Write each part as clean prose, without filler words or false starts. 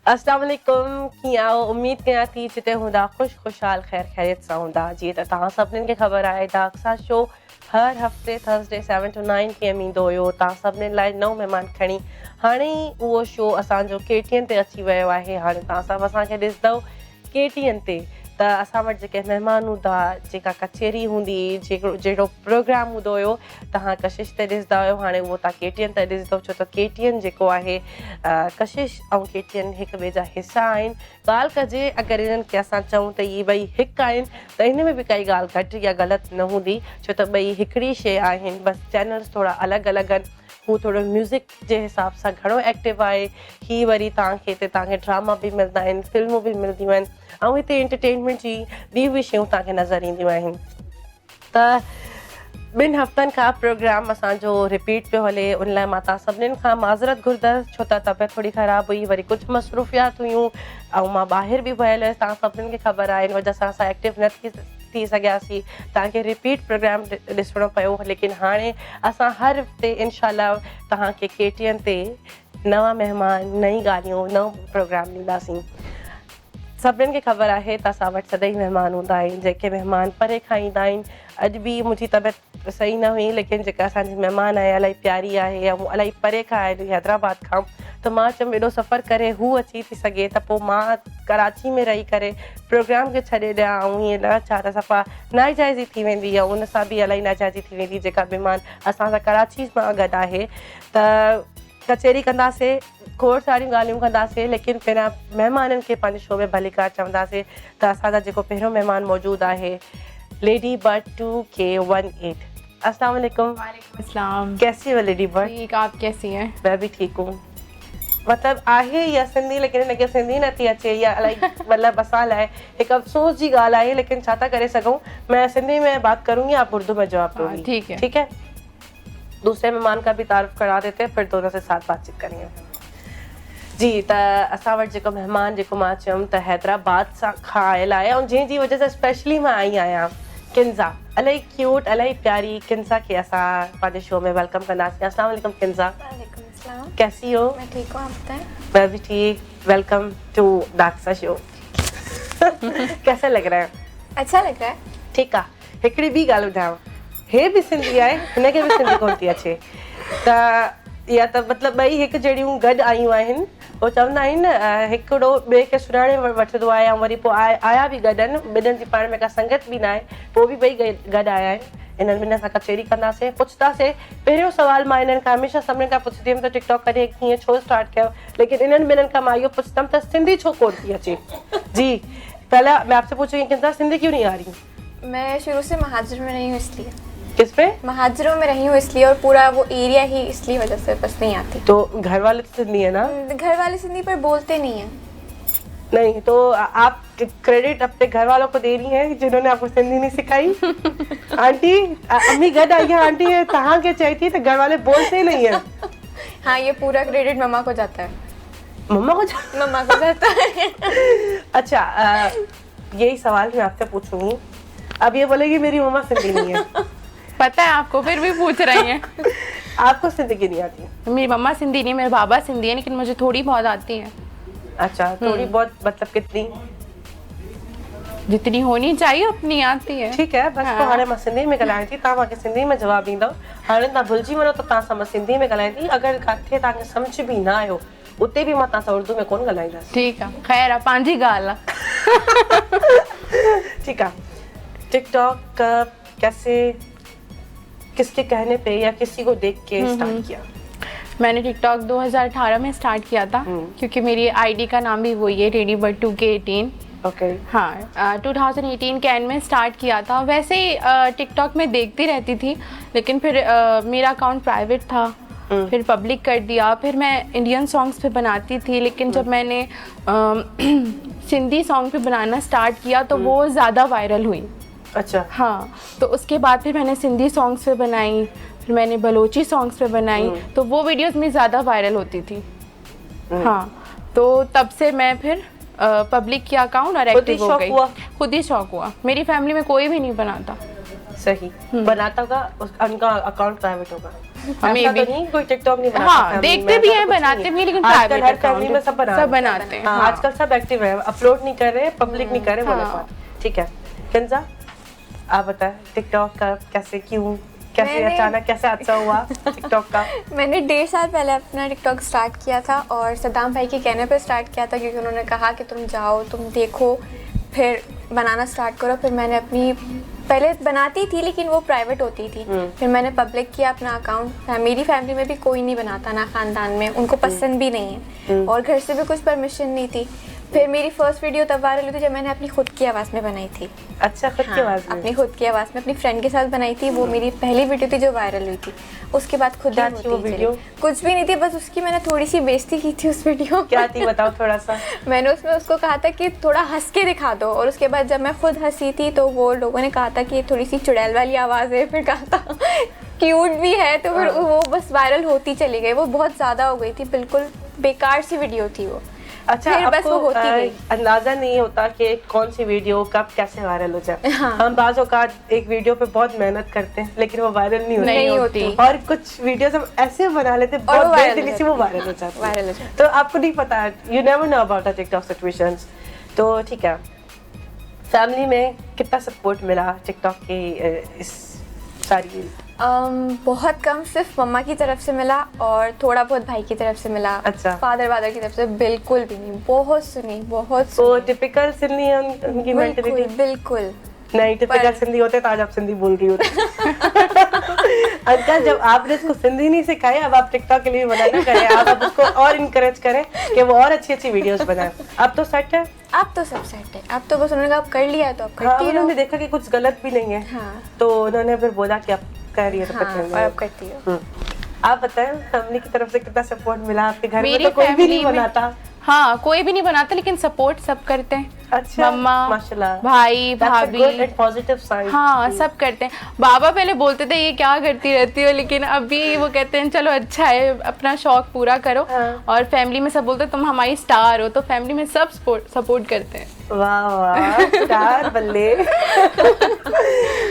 अस्सलाम वालेकुम कीअं आहियो उम्मीद कयां थी जिते हूंदा खुशहाल ख़ैर ख़ैरियत सां हूंदा जीअं त तव्हां सभिनीनि खे ख़बर आहे त अक्सा शो हर हफ़्ते थर्सडे 7 to 9 PM ईंदो हुयो तव्हां सभिनीनि लाइ नओं महिमान खणी हाणे उहो शो असांजो KTN ते अची वियो आहे हाणे तव्हां सभु असांखे ॾिसंदव KTN ते त असां वटि जेके महिमान हूंदा जेका कचेरी हूंदी जहिड़ो प्रोग्राम हूंदो हुयो तव्हां कशिश ते ॾिसंदा हुयो हाणे उहो तव्हां KTN ते ॾिसंदव छो त KTN जेको आहे कशिश ऐं KTN हिक ॿिए जा हिसा आहिनि ॻाल्हि कजे अगरि इन्हनि खे असां चऊं त इहे ॿई हिकु आहिनि त हिन में बि काई ॻाल्हि घटि या ग़लति न हूंदी छो त ॿई हिकिड़ी शइ आहिनि बसि चैनल्स थोरा अलॻि अलॻि आहिनि हू थोरो म्यूज़िक जे हिसाब सां घणो एक्टिव आहे ही वरी तव्हांखे हिते तव्हांखे ड्रामा बि मिलंदा आहिनि फिल्मूं बि मिलंदियूं आहिनि ऐं हिते एंटरटेनमेंट जी ॿियूं बि शयूं तव्हांखे नज़र ईंदियूं आहिनि त 2 हफ़्तनि खां प्रोग्राम असांजो रिपीट पियो हले उन लाइ मां तव्हां सभिनीनि खां माज़रत घुरंदसि छो त तबियत थोरी ख़राबु हुई वरी कुझु मसरूफ़ियात हुयूं ऐं मां ॿाहिरि बि वियल हुयसि तव्हां सभिनीनि खे ख़बर आहे इन वजह सां असां एक्टिव न थी सघियासीं तव्हांखे रिपीट प्रोग्राम ॾिसणो पियो लेकिन हाणे असां हर हफ़्ते इनशाला तव्हांखे KTN ते नवां महिमान नई ॻाल्हियूं नओं प्रोग्राम ॾींदासीं सभिनीनि खे ख़बर आहे त असां वटि सदाईं महिमान हूंदा आहिनि जेके महिमान परे खां ईंदा आहिनि अॼु बि मुंहिंजी तबियत सही न हुई लेकिन जेका असांजी महिमान आहे इलाही प्यारी आहे ऐं इलाही परे खां आहे हैदराबाद खां त मां चयमि एॾो सफ़र करे हू अची थी सघे त पोइ मां कराची में रही करे प्रोग्राम खे छॾे ॾियां ऐं ईअं न छा त सफ़ा नाइजाइज़ी थी वेंदी ऐं उन सां बि इलाही नाइजाइज़ी थी वेंदी जेका महिमान असां सां कराची मां गॾु आहे त कचेरी कंदासीं खोड़ सारियूं ॻाल्हियूं कंदासीं लेकिन पहिरियां महिमाननि खे पंहिंजे शो में भलीकार चवंदासीं त असांजा जेको पहिरियों महिमान मौजूदु आहे लेडी बर्ड 2K18 अस्सलाम वालेकुम। वालेकुम अस्सलाम। कैसी हो लेडी बर्ड? ठीक, आप कैसी हैं? मैं भी ठीक हूँ। मतलब आहे या सिंधी लेकिन इनखे सिंधी नथी अचे या इलाही मतिलबु असां लाइ हिकु अफ़सोस जी ॻाल्हि आहे लेकिन छा था करे सघूं मैं सिंधी में बात करूँगी आप उर्दू में जवाब दोगी। ठीक है, ठीक है। दूसरे मेहमान का भी तारुफ करा देते हैं फिर दोनों से साथ बातचीत करेंगे जी त असां वटि जेको महिमान जेको मां चयमि त हैदराबाद सां खां आयल आहे ऐं जंहिंजी वजह सां स्पेशली मां आई आहियां किंज़ा इलाही क्यूट इलाही प्यारी किंज़ा खे असां पंहिंजे शो में वेलकम कंदासीं। अस्सलाम वालेकुम किंज़ा। वालेकुम अस्सलाम। कैसी हो? मैं ठीक हूँ, आप बताएं? मैं भी ठीक। वेलकम टू दाक्सा शो। कैसा लग रहा है? अच्छा लग रहा है। ठीकु आहे हिकिड़ी ॿी ॻाल्हि ॿुधायांव हे बि सिंधी आहे हिनखे बि सिंधी कोन थी अचे त या त मतिलबु ॿई हिकु जहिड़ियूं गॾु आयूं आहिनि उहो चवंदा आहिनि न हिकिड़ो ॿिए खे सुञाणे वठंदो आहे ऐं वरी पोइ आया बि गॾु आहिनि ॿिन्हिनि जी पाण में का संगत बि न आहे पोइ बि ॿई गॾु आया आहिनि इन्हनि ॿिन्हिनि सां कचेरी कंदासीं पुछंदासीं पहिरियों सुवाल मां इन्हनि खां हमेशह सभिनीनि खां पुछंदी हुयमि त टिकटॉक कॾहिं कीअं छो स्टार्ट कयो लेकिन इन्हनि ॿिन्हिनि खां मां इहो पुछंदमि त सिंधी छो कोन थी अचे जी पहले मैं आपसे पूछूंगी किंज़ा सिंधी क्यों नहीं आ रही? मैं शुरू से महाजिर में रही हूँ इसलिए। किस पे? महाजिरों में रही हूँ इसलिए और पूरा वो एरिया ही इसलिए वजह से बस नहीं आती। तो घर वाले तो सिंधी है ना? घर वाले सिंधी पर बोलते नहीं हैं। नहीं तो आप क्रेडिट अपने घर वालों को दे रही हैं जिन्होंने आपको सिंधी नहीं सिखाई। आंटी अम्मी गड आई है आंटी ये तहां के चाहिए तो घर वाले बोलते नहीं है। हाँ ये पूरा क्रेडिट मम्मा को जाता है। मम्मा को जाता है। अच्छा यही सवाल मैं आपसे पूछूंगी अब ये बोलेगी मेरी मम्मा सिंधी नहीं है। पता है आपको फिर भी पूछ रही हैं। आपको सिंधी क्यों नहीं आती? मेरी मम्मा सिंधी नहीं मेरे बाबा सिंधी है लेकिन मुझे थोड़ी बहुत आती है। अच्छा थोड़ी बहुत मतलब कितनी? जितनी होनी चाहिए उतनी आती है। ठीक है बस हाँ। तो हाणे मां सिंधी में ॻाल्हायां थी तव्हां मूंखे सिंधी में जवाबु ॾींदव हाणे तव्हां भुलिजी वञो त तव्हां सां मां सिंधी में ॻाल्हायां थी अगरि किथे तव्हांखे सम्झ बि न आयो उते भी मां तव्हां सां उर्दू में कोन ॻाल्हाईंदसि। ठीक है ख़ैर आहे पंहिंजी ॻाल्हि आहे। ठीक है टिकटॉक कैसे किसके कहने पे या किसी को देख के स्टार्ट किया? मैंने टिकटॉक 2018 में स्टार्ट किया था क्योंकि मेरी आईडी का नाम भी वही है लेडी बर्ड 2K18। ओके हाँ 2018 के एंड में स्टार्ट किया था वैसे ही टिकटॉक में देखती रहती थी लेकिन फिर मेरा अकाउंट प्राइवेट था फिर पब्लिक कर दिया फिर मैं इंडियन सॉन्ग्स पे बनाती थी लेकिन जब मैंने सिंधी सॉन्ग पे बनाना स्टार्ट किया तो वो ज़्यादा वायरल हुई। अच्छा हाँ तो उसके बाद फिर मैंने सिंधी सॉन्ग्स पे बनाई फिर मैंने बलोची सॉन्ग्स पे बनाई तो वो वीडियोस में ज़्यादा वायरल होती थी। हाँ तो तब से मैं फिर पब्लिक किया अकाउंट और एक्टिव हो गई। खुद ही शौक हुआ मेरी फैमिली में कोई भी नहीं बनाता। सही बनाता होगा, उनका अकाउंट प्राइवेट होगा। हमें ऐसा भी तो नहीं कोई टिकटॉक नहीं बनाता। हाँ, family देखते में, भी ऐसा हैं, तो कुछ बनाते नहीं भी हैं, लेकिन आजकल प्राइवेट हर फैमिली में सब बनाते हैं। हाँ, आजकल सब एक्टिव है, अपलोड नहीं कर रहे, पब्लिक नहीं कर रहे, बोले बात। ठीक है किंजा, आप बताएं टिकटॉक का कैसे, क्यों, कैसे अचानक कैसे हादसा हुआ टिकटॉक का? मैंने 1.5 साल पहले अपना टिकटॉक स्टार्ट किया था और सद्दाम भाई के कहने पे स्टार्ट किया था, क्योंकि उन्होंने कहा कि तुम जाओ, तुम देखो, फिर बनाना स्टार्ट करो। फिर मैंने अपनी पहले बनाती थी लेकिन वो प्राइवेट होती थी, फिर मैंने पब्लिक किया अपना अकाउंट। मेरी फैमिली में भी कोई नहीं बनाता, ना खानदान में, उनको पसंद भी नहीं है और घर से भी कुछ परमिशन नहीं थी। फिर मेरी फर्स्ट वीडियो तब वायरल हुई थी जब मैंने अपनी खुद की आवाज़ में बनाई थी। अच्छा, खुद की आवाज़ में? अपनी खुद की आवाज़ में अपनी फ्रेंड के साथ बनाई थी। वो मेरी पहली वीडियो थी जो वायरल हुई थी। उसके बाद खुद ही होती वो वीडियो? कुछ भी नहीं थी, बस उसकी मैंने थोड़ी सी बेइज्जती की थी उस वीडियो। क्या थी बताओ थोड़ा सा। मैंने उसमें उसको कहा था कि थोड़ा हंस के दिखा दो, और उसके बाद जब मैं खुद हंसी थी तो वो लोगों ने कहा था कि थोड़ी सी चुड़ैल वाली आवाज़ है, फिर कहा था क्यूट भी है, तो फिर वो बस वायरल होती चली गई। वो बहुत ज़्यादा हो गई थी, बिल्कुल बेकार सी वीडियो थी वो। अच्छा, फिर बस वो होती गई। अंदाजा नहीं होता कि कौन सी वीडियो कब कैसे वायरल हो जाए। हम बाज़ औक़ात एक वीडियो पे बहुत मेहनत करते हैं लेकिन वो वायरल नहीं होती। और कुछ वीडियोस हम ऐसे बना लेते हैं बहुत बेदिली से, वो वायरल हो जाती है। तो आपको नहीं पता, you never know about TikTok situations. तो ठीक है, फैमिली में कितना सपोर्ट मिला टिकटॉक के इस सारी? बहुत कम, सिर्फ मम्मा की तरफ से मिला और थोड़ा बहुत भाई की तरफ से मिला। अच्छा। फादर की तरफ से बिल्कुल भी नहीं। बहुत सुनी। तो टिपिकल सिंधी है उनकी मेंटालिटी? बिल्कुल नहीं, टिपिकल सिंधी होते तो आज आप सिंधी बोल रही होती। अंकल, जब आपने इसको सिंधी नहीं सिखाई, अब आप टिकटॉक के लिए मना ना करें, आप उसको और इनकरेज करें कि वो और अच्छी अच्छी वीडियोस बनाए। अब तो सेट है, अब तो सब सेट है। अब तो बस उन्होंने कहा अब कर लिया तो अब करती रहो। उन्होंने देखा कि कुछ गलत भी नहीं है, तो उन्होंने फिर बोला कि अब कर रही है तो और अब करती हो। आप बताएं, फैमिली की तरफ से कितना सपोर्ट मिला? आपके घर में मेरी तो कोई भी नहीं फैमिली में- बनाता? हाँ, कोई भी नहीं बनाता, लेकिन सपोर्ट सब करते हैं। अच्छा, मम्मा, माशाल्लाह, भाई, भाभी, पॉजिटिव साइन। हाँ, सब करते हैं। बाबा पहले बोलते थे ये क्या करती रहती हो, लेकिन अभी वो कहते हैं चलो अच्छा है, अपना शौक पूरा करो। और फैमिली में सब बोलते हैं तुम हमारी स्टार हो, तो फैमिली में सब सपोर्ट करते हैं। वाह वाह, स्टार बल्ले।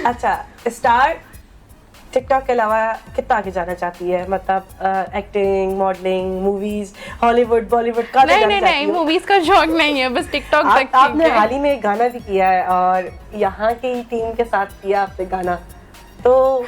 अच्छा, स्टार टिकटॉक के अलावा कितना आगे जाना चाहती है? मतलब acting, modelling, movies, Hollywood, Bollywood का? नहीं, मूवीज का शौक नहीं है, बस टिकटॉक तक। आपने हाल ही में एक गाना भी किया है और यहाँ के ही टीम के साथ किया आपने गाना, तो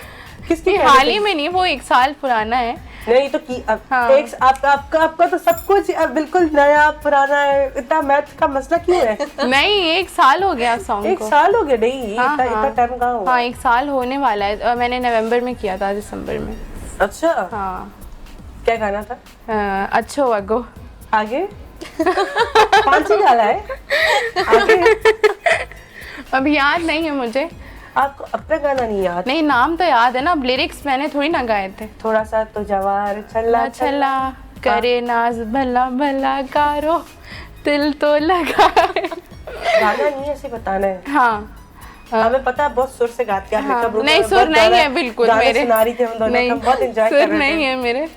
किसकी? हाल ही में नहीं, वो 1 साल पुराना है। नहीं तो की हाँ। एक आपका तो सब कुछ अब बिल्कुल नया पुराना है, इतना मैथ का मसला क्यों है? नहीं, 1 साल हो गया सॉन्ग को। 1 साल हो गया? नहीं, हाँ, इतना टाइम कहाँ हुआ? हाँ, 1 साल होने वाला है। मैंने नवंबर में किया था, दिसंबर में। अच्छा, हाँ। क्या गाना था? अच्छो अगो। आगे 5 ही डाला है आगे? अभी याद नहीं है मुझे। आपको अपना गाना नहीं याद? नहीं, नाम तो याद है ना, अब लिरिक्स मैंने थोड़ी ना गाए थे। थोड़ा सा तो जवार छल्ला छल्ला करे नाज भला भला कारो दिल तो लगा। गाना नहीं ऐसे बताना है। हाँ, हमें पता है बहुत सुर से गाते हैं। हाँ, नहीं, सुर नहीं है बिल्कुल मेरे। सुना रही थी हम दोनों, हम बहुत एंजॉय कर रहे थे। सुर नहीं है मेरे।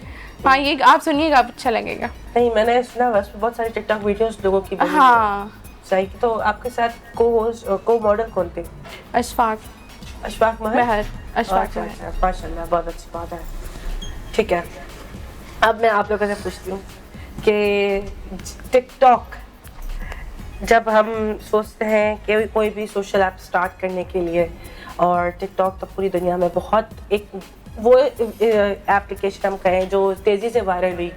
हाँ, ये आप सुनिएगा, आप अच्छा लगेगा। नहीं, मैंने सुना बस, बहुत सारी टिकटॉक वीडियोस लोगों की बनी है। हाँ, सही। तो आपके साथ को मॉडल कौन थे? अशफाक महर। अशफाक महर। अच्छा, माशाल्लाह, बहुत अच्छी बात है। ठीक है, अब मैं आप लोगों से पूछती हूँ कि टिकटॉक, जब हम सोचते हैं कि कोई भी सोशल ऐप स्टार्ट करने के लिए, और टिकटॉक तो पूरी दुनिया में बहुत एक वो एप्लीकेशन हम कहें जो तेज़ी से वायरल हुई,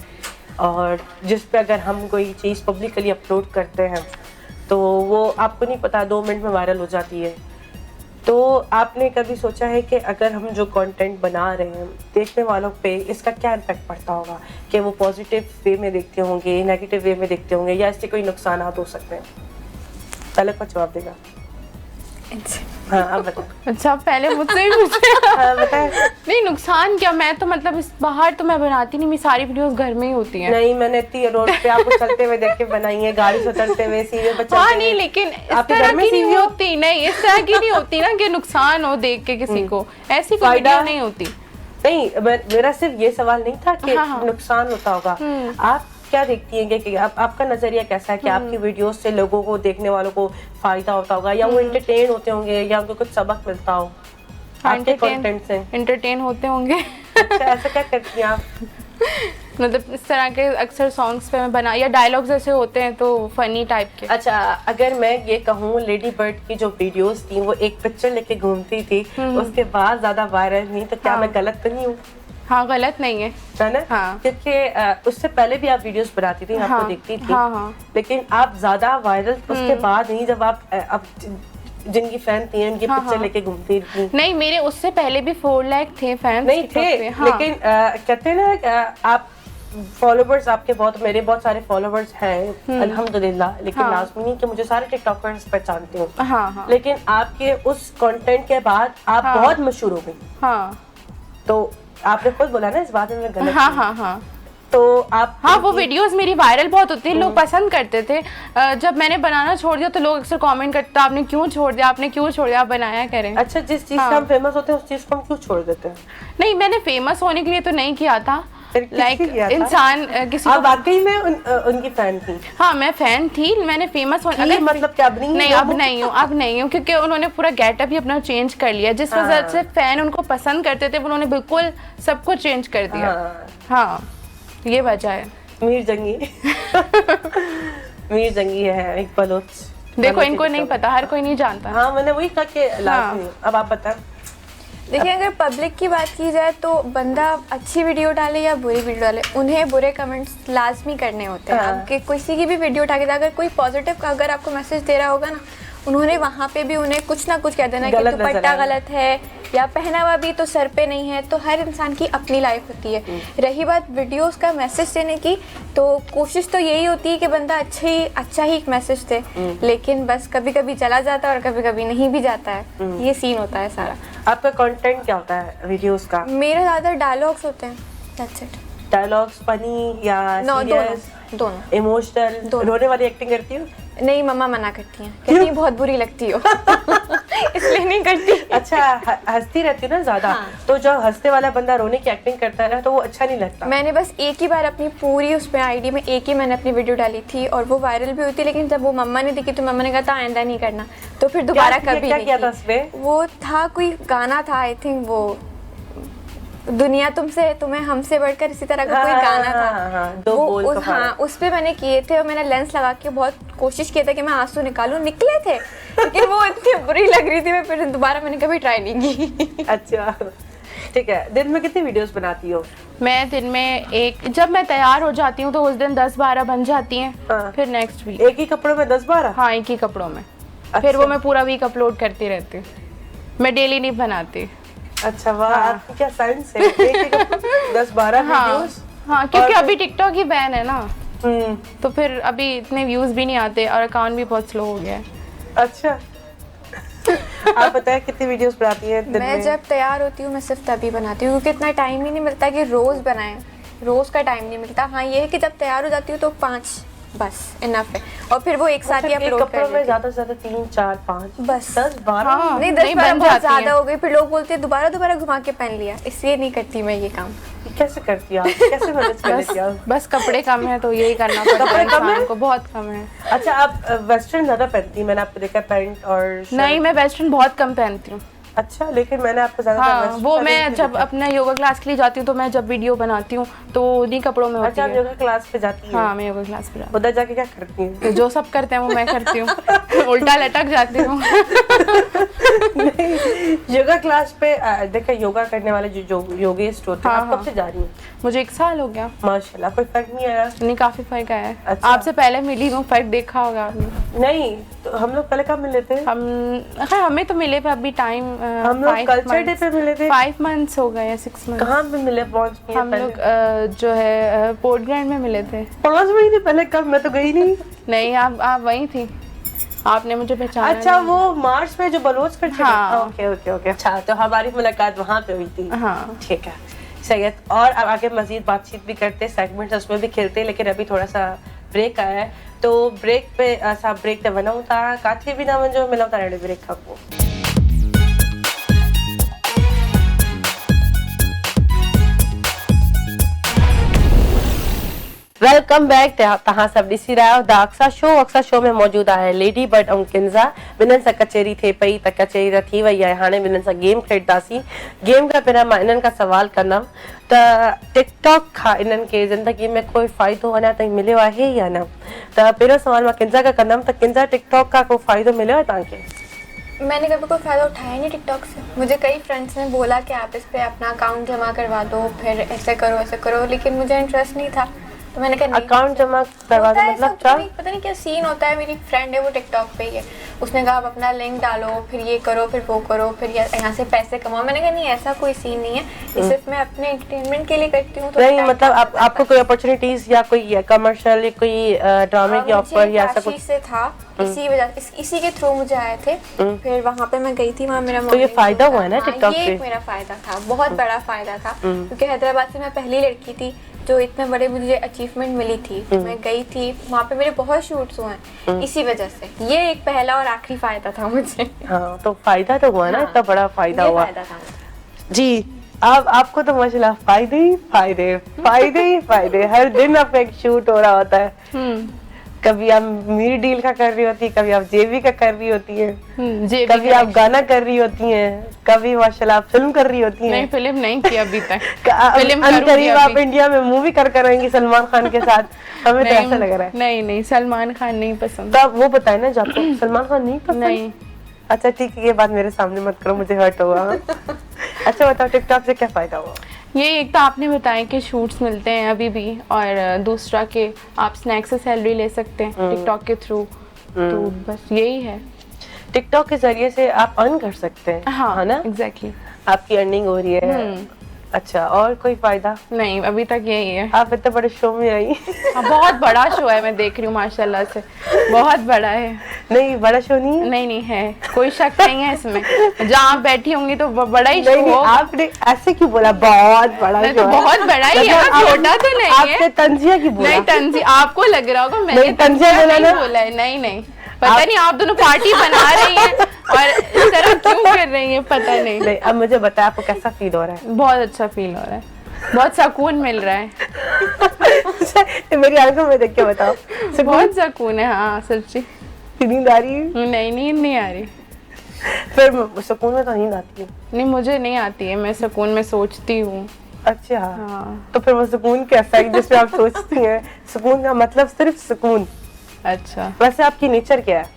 और जिस पे अगर हम कोई चीज़ पब्लिकली अपलोड करते हैं तो वो आपको नहीं पता 2 मिनट में वायरल हो जाती है। तो आपने कभी सोचा है कि अगर हम जो कंटेंट बना रहे हैं, देखने वालों पे इसका क्या इम्पैक्ट पड़ता होगा? कि वो पॉजिटिव वे में देखते होंगे, नेगेटिव वे में देखते होंगे, या इससे कोई नुकसान हो सकते हैं? पहले को जवाब देगा। हाँ, आप बताओ। अच्छा, पहले मुझसे ही पूछे। हाँ, बताएं। नहीं, नुकसान क्या, मैं तो मतलब इस बाहर तो मैं बनाती नहीं, मेरी सारी वीडियोस घर में ही होती हैं। नहीं, मैंने इतनी रोड पे आपको चलते हुए देख के बनाई है, गाड़ी से उतरते हुए, सीधे पर चलते हुए। हाँ, नहीं, लेकिन इस आपके तरह घर में की नहीं सीवी हो? होती। नहीं, इस तरह की नहीं होती ना कि नुकसान हो देख के किसी को, ऐसी कोई फायदा? वीडियो नहीं होती। नहीं, मेरा सिर्फ ये सवाल नहीं था कि हाँ। नुकसान होता होगा। आप क्या देखती हैं कि आपका नजरिया कैसा है कि आपकी वीडियोस से लोगों को, देखने वालों को फायदा होता होगा, या वो एंटरटेन होते होंगे, या उनको कुछ सबक मिलता हो? आपके कंटेंट से? एंटरटेन होते होंगे। अच्छा, ऐसा क्या करती हैं आप? मतलब इस तरह के अक्सर सॉन्ग्स पे मैं बना, या डायलॉग्स ऐसे होते हैं तो फनी टाइप के। अच्छा, अगर मैं ये कहूँ लेडी बर्ड की जो वीडियोस थी वो एक पिक्चर लेके घूमती थी, उसके बाद ज्यादा वायरल नहीं, तो क्या हाँ। मैं गलत तो नहीं हूँ? हाँ, गलत नहीं है। है ना? हाँ। क्योंकि उससे पहले भी आप वीडियोस बनाती थी, आपको हाँ, दिखती थी। हाँ, हाँ। लेकिन आप ज्यादा वायरल उसके बाद नहीं, जब आप अब जिनकी फैन थी उनकी हाँ, पिक्चर हाँ। लेके घूमती थी। नहीं, मेरे उससे पहले भी 4 लाख थे फैंस नहीं थे, हाँ। लेकिन कहते हैं ना आप फॉलोवर्स आपके बहुत, मेरे बहुत सारे फॉलोवर्स हैं अल्हम्दुलिल्लाह, लेकिन हाँ। लाजमी नहीं कि मुझे सारे टिकटॉकर्स पहचानते हो। हाँ, हाँ, लेकिन आपके उस कंटेंट के बाद आप हाँ। बहुत मशहूर हो गई। हाँ, तो आपने खुद बोला ना इस बात में मैं गलत हाँ, हूँ। हाँ, हाँ, तो आप हाँ, वो वीडियोस मेरी वायरल बहुत होती है, लोग पसंद करते थे। जब मैंने बनाना छोड़ दिया तो लोग अक्सर कमेंट करते आपने क्यों छोड़ दिया, आपने क्यों छोड़ दिया, आप बनाया करें। अच्छा, जिस चीज से हम फेमस होते हैं उस चीज को हम क्यों छोड़ देते हैं? नहीं, मैंने फेमस होने के लिए तो नहीं किया था। फिर किस लाइक लिए किया था? इंसान किसी आप को, वाकई में उनकी फैन थी? हाँ, मैं फैन थी, मैंने फेमस होने, अगर मतलब क्या अब नहीं? नहीं, अब नहीं हूँ, क्योंकि उन्होंने पूरा गेटअप ही अपना चेंज कर लिया। जिस वजह से फैन उनको पसंद करते थे उन्होंने बिल्कुल सब कुछ चेंज कर दिया। हाँ, ये वजह है। मीर जंगी मीर जंगी है एक बलोच। देखो, इनको नहीं पता, हर कोई नहीं जानता। हाँ, मैंने वही कहा कि लाजमी। अब आप बताएं। देखिए, अगर पब्लिक की बात की जाए तो बंदा अच्छी वीडियो डाले या बुरी वीडियो डाले, उन्हें बुरे कमेंट्स लाजमी करने होते हैं। हाँ। आपके किसी की भी वीडियो उठा के अगर कोई पॉजिटिव अगर आपको मैसेज दे रहा होगा ना, उन्होंने वहाँ पे भी उन्हें कुछ ना कुछ कह देना कि गलत नजर दुपट्टा आएगा। गलत है या पहनावा भी तो सर पे नहीं है। तो हर इंसान की अपनी लाइफ होती है। रही बात वीडियोस का मैसेज देने की, तो कोशिश तो यही होती है कि बंदा अच्छा ही एक मैसेज दे, लेकिन बस कभी कभी चला जाता है और कभी कभी नहीं भी जाता है। ये सीन होता है सारा। आपका कंटेंट क्या होता है वीडियोस का? मेरे ज़्यादा डायलॉग्स होते हैं, दैट्स इट। डायलॉग्स फनी या सीरियस, दोनों इमोशनल? दोनों। रोने वाली एक्टिंग करती हो? नहीं, मम्मा मना करती हैं, कहती हैं बहुत बुरी लगती हो इसलिए नहीं करती। अच्छा, हंसती रहती हो ना ज्यादा? हाँ। तो जब हंसते वाला बंदा रोने की एक्टिंग करता है ना तो वो अच्छा नहीं लगता। मैंने बस एक ही बार अपनी पूरी उस पर आईडी में एक ही मैंने अपनी वीडियो डाली थी और वो वायरल भी हुई थी, लेकिन जब वो मम्मा ने देखी तो मम्मा ने कहा था आइंदा नहीं करना, तो फिर दोबारा कभी क्या नहीं किया था की। उसमें? वो था कोई गाना था, आई थिंक वो दुनिया तुमसे तुम्हें हमसे बढ़कर, इसी तरह का कोई गाना था। दो वो बोल का हाँ, उस पे मैंने किए थे और मैंने लेंस लगा के बहुत कोशिश किया था कि मैं आंसू निकालूं, निकले थे लेकिन वो इतनी बुरी लग रही थी, मैं फिर दोबारा मैंने कभी ट्राई नहीं की। अच्छा, ठीक है। दिन में कितनी वीडियोस बनाती हो? मैं दिन में एक, जब मैं तैयार हो जाती हूँ तो उस दिन 10-12 बन जाती हैं। हाँ। फिर नेक्स्ट वीक एक ही कपड़ों में 10-12? हाँ, एक ही कपड़ों में। अच्छा। फिर वो मैं पूरा वीक अपलोड करती रहती हूँ, मैं डेली नहीं बनाती। अच्छा, वाह, आपकी क्या साइंस है। एक ही कपड़ों 10-12 हाँ, वीडियोस? हाँ, क्योंकि और- अभी टिकटॉक ही बैन है ना, हम्म, तो फिर अभी इतने व्यूज भी नहीं आते और अकाउंट भी बहुत स्लो हो गया है। अच्छा आप बताएं कितनी वीडियोस बनाती हैं दिन मैं में? जब तैयार होती हूँ मैं सिर्फ तभी बनाती हूँ, क्योंकि इतना टाइम ही नहीं मिलता कि रोज़ बनाएं, रोज़ का टाइम नहीं मिलता। हाँ, ये है कि जब तैयार हो जाती हूँ तो 5 बस इनफ है, और फिर वो एक साथ ही अच्छा, एक अपलोड कपड़ों कर में देती हूँ। ज्यादा से ज्यादा 3, 4, 5, बस। 10-12? हाँ। नहीं, नहीं, 10-12 बन बहुत जाती ज़्यादा हैं। हो गई, फिर लोग बोलते हैं दोबारा घुमा के पहन लिया, इसलिए नहीं करती मैं ये काम। कैसे करती हो आप? कैसे मैनेज कर लेती हो आप? बस कपड़े कम है तो यही करना पड़ता है कपड़े कम इंसान है? को, बहुत कम है। अच्छा, आप वेस्टर्न ज्यादा पहनती हैं, मैंने आपको देखा पैंट और शर्ट। नहीं, मैं वेस्टर्न बहुत कम पहनती हूँ। अच्छा, लेकिन मैंने आपको ज्यादा हाँ, वो मैं जब अपना योगा क्लास के लिए जाती हूँ तो मैं जब वीडियो बनाती हूँ तो उन्हीं कपड़ों में होती अच्छा, आप है। योगा क्लास पे जाती हैं? हाँ, मैं योगा क्लास पे जाती उधर जाके क्या करती हैं? हूँ, जो सब करते हैं वो मैं करती हूँ उल्टा लटक जाती हूँ। योगा क्लास पे देखा, योगा करने वाले जो योगिस्ट होते हैं, हाँ, आप कब हाँ। से जा रही हैं? मुझे 1 साल हो गया। माशाल्लाह, कोई फर्क नहीं आया? नहीं, काफी फर्क आया है। अच्छा। आपसे पहले मिली हूँ, फर्क देखा होगा आपने। नहीं, तो हम लोग पहले कब मिले थे? हमें तो मिले पे अभी टाइम, हम लोग कल्चर डे पे मिले थे। 5 मंथ्स हो गए या 6 मंथ्स। कहाँ पे मिले? पहुँच गए हम लोग जो है पोर्ट ग्रैंड में मिले थे। 5 महीने पहले? कब? मैं तो गई नहीं। नहीं, आप वहीं थी, आपने मुझे पहचाना अच्छा, नहीं। वो मार्च में जो बलोच कर हाँ। Okay okay okay. अच्छा, तो हमारी मुलाकात वहाँ पे हुई थी। हाँ। ठीक है, सही है। और अब आगे मजीद बातचीत भी करते, सेगमेंट्स उसमें भी खेलते, लेकिन अभी थोड़ा सा ब्रेक आया है, तो ब्रेक पे असां ब्रेक ते वञूं था, काथे बि न वञो, मिलूं था अहिड़े ब्रेक खां पोइ। वेलकम बैक तहां सब ॾिसी रहिया आहियो द अक्सा शो में मौजूद आहे लेडी बर्ड ऐं किंजा। ॿिन्हिनि सां कचेरी थिए पई त कचेरी त थी वई आहे, हाणे ॿिन्हिनि सां गेम खेॾंदासीं। गेम खां पहिरियां मां इन्हनि खां सवाल कंदमि त टिकटॉक खां इन्हनि खे ज़िंदगी में कोई फ़ाइदो अञा ताईं मिलियो आहे या न? त पहिरियों सवाल मां किंजा खां कंदमि त किंजा, टिकटॉक खां को फ़ाइदो मिलियो आहे तव्हांखे? मैंने कभी कोई फ़ायदा उठाया नहीं टिकटॉक से। मुझे कई फ्रेंड्स ने बोला कि आप इस पे अपना अकाउंट जमा करवा दो, फिर ऐसे करो, लेकिन मुझे इंटरेस्ट नहीं था, तो मैंने कहा नहीं। अकाउंट जमा करवा दो मतलब क्या? पता नहीं क्या सीन होता है। मेरी फ्रेंड है वो टिकटॉक पे ही है, उसने कहा आप अपना लिंक डालो, फिर ये करो, फिर वो करो, फिर यहाँ से पैसे कमाओ। मैंने कहा नहीं, ऐसा कोई सीन नहीं है, ये सिर्फ मैं अपने एंटरटेनमेंट के लिए करती हूँ। नहीं मतलब आपको कोई अपॉर्चुनिटीज या कोई कमर्शियल, कोई ड्रामे की ऑफर या ऐसा कुछ से था? इसी वजह इसी के थ्रू मुझे आए थे। फिर वहाँ पे मैं गई थी, वहाँ मेरा तो ये फायदा हुआ है ना टिकटॉक से? ये मेरा फायदा था, बहुत बड़ा फायदा था, क्योंकि हैदराबाद से मैं पहली लड़की थी जो इतने बड़े मुझे अचीवमेंट मिली थी। मैं गई थी वहाँ पे, मेरे बहुत शूट्स हुए हैं इसी वजह से। ये एक पहला और आखिरी फायदा था मुझे। हाँ, तो फायदा तो हुआ ना, इतना बड़ा फायदा हुआ जी। अब आपको तो माशाल्लाह फायदे ही फायदे हर दिन आपका एक शूट हो रहा होता है। कभी आप मेरी डील का कर रही होती है, कभी आप जेबी का कर रही होती है, कभी आप गाना कर रही होती हैं, कभी माशाल्लाह आप फिल्म कर रही होती हैं। नहीं, फिल्म नहीं की अभी तक। करीब आप इंडिया में मूवी कर आएंगी सलमान खान के साथ, हमें तो ऐसा लग रहा है। नहीं, सलमान खान नहीं पसंद। तो आप वो बताए ना, जो आपको सलमान खान नहीं पसंद? नहीं। अच्छा ठीक है, ये बात मेरे सामने मत करो, मुझे हर्ट होगा। अच्छा बताओ, टिकटॉक से क्या फायदा हुआ? ये एक तो आपने बताया कि शूट्स मिलते हैं अभी भी, और दूसरा कि आप स्नैक्स से सैलरी ले सकते हैं टिकटॉक के थ्रू। तो बस यही है, टिकटॉक के जरिए से आप अर्न कर सकते हैं। हाँ, है ना? एग्जैक्टली, आपकी अर्निंग हो रही है। अच्छा, और कोई फायदा नहीं, अभी तक यही है। आप इतने बड़े शो में आई। बहुत बड़ा शो है, मैं देख रही हूँ माशाल्लाह से, बहुत बड़ा है। नहीं, बड़ा शो नहीं है? नहीं है, कोई शक नहीं है इसमें। जहाँ आप बैठी होंगी तो बड़ा ही शो हो। आपने ऐसे क्यों बोला? बहुत बड़ा शो है। बहुत बड़ा ही है, छोटा तो नहीं है। आपने तंजिया की बोला? नहीं, तंजिया आपको लग रहा होगा, मैंने तंजिया बोला है। नहीं, पता नहीं, आप दोनों पार्टी बना रही हैं और इस तरह क्यों कर रही हैं, पता नहीं। अब मुझे बताया आपको कैसा फील हो रहा है? बहुत अच्छा फील हो रहा है, बहुत सुकून मिल रहा है। मेरी आंखों में देख के बताओ। बहुत सुकून है। हाँ सच्ची। नींद आ रही है? नहीं, नींद नहीं आ रही। फिर सुकून में तो नींद आती है? नहीं, मुझे नहीं आती है, मैं सुकून में सोचती हूँ। अच्छा। हाँ। तो फिर वो सुकून कैसा है जिसमें आप सोचती हैं? सुकून का मतलब सिर्फ सुकून। अच्छा, वैसे आपकी नेचर क्या है?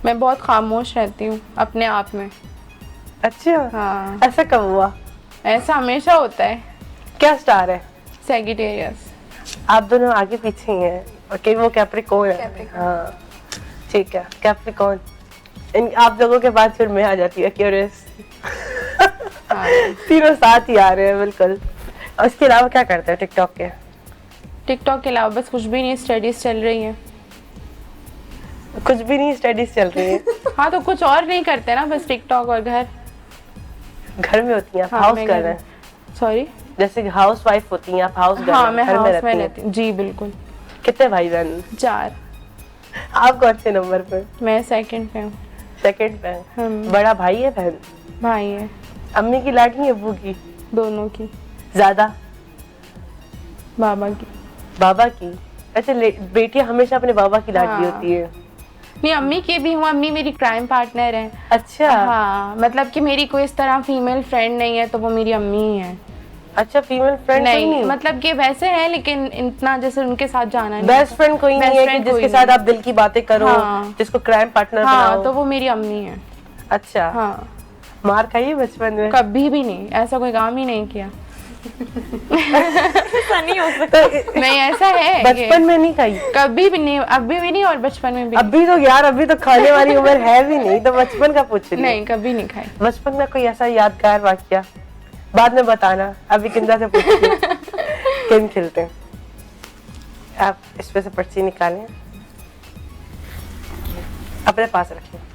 मैं बहुत खामोश रहती हूँ अपने आप में। अच्छा। हाँ। ऐसा कब हुआ? ऐसा हमेशा होता है। क्या स्टार है? सैजिटेरियस। आप दोनों आगे पीछे ही हैं। ओके, वो कैप्रिकॉर्न है। हाँ ठीक है, कैप्रिकॉर्न। आप लोगों के बाद फिर मैं आ जाती है, एक्वेरियस। तीनों साथ ही आ रहे हैं बिल्कुल। और इसके अलावा क्या करते हैं टिकटॉक के? टिकटॉक के अलावा बस कुछ भी नहीं, स्टडीज चल रही है। कुछ भी नहीं, स्टडीज चल रही है? हाँ, तो कुछ और नहीं करते ना, बस टिकटॉक और घर में होती हैं? हाँ, हाउस कर रहे हैं? सॉरी, जैसे हाउस वाइफ होती हैं आप, हाउस गर्ल? हाँ, मैं हाउस में रहती हूँ जी, बिल्कुल। कितने भाई बहन? 4। आप कौन से नंबर पे? मैं सेकंड पे हूँ। सेकंड पे? बड़ा भाई है बहन? भाई है। अम्मी की लाडली है, अब्बू की? दोनों की। ज्यादा? बाबा की। बाबा की? अच्छा, बेटियां हमेशा अपने बाबा की लाडली होती है? नहीं, अम्मी की भी हूँ, अम्मी मेरी क्राइम पार्टनर है। अच्छा। हाँ, मतलब कि मेरी कोई इस तरह फीमेल फ्रेंड नहीं है, तो वो मेरी अम्मी ही है। अच्छा, फीमेल फ्रेंड नहीं? मतलब कि वैसे है, लेकिन इतना जैसे उनके साथ जाना नहीं। बेस्ट फ्रेंड कोई नहीं है कि जिसके साथ आप दिल की बातें करो? हाँ। जिसको क्राइम पार्टनर बनाओ? तो वो मेरी अम्मी है। अच्छा। हाँ। मार खाई है बचपन में? कभी भी नहीं, ऐसा कोई काम ही नहीं किया। ऐसा नहीं हो सकता। नहीं, ऐसा है, बचपन में नहीं खाई? कभी भी नहीं, अभी भी नहीं, और बचपन में भी। अभी तो यार, अभी तो खाने वाली उम्र है भी नहीं, तो बचपन का पूछ रही? नहीं, कभी नहीं खाई। बचपन में कोई ऐसा यादगार वाकया बाद में बताना, अभी किंदा से पूछती हूँ। गेम खेलते हैं। आप इसमें से पर्ची निकालें, अपने पास रखें।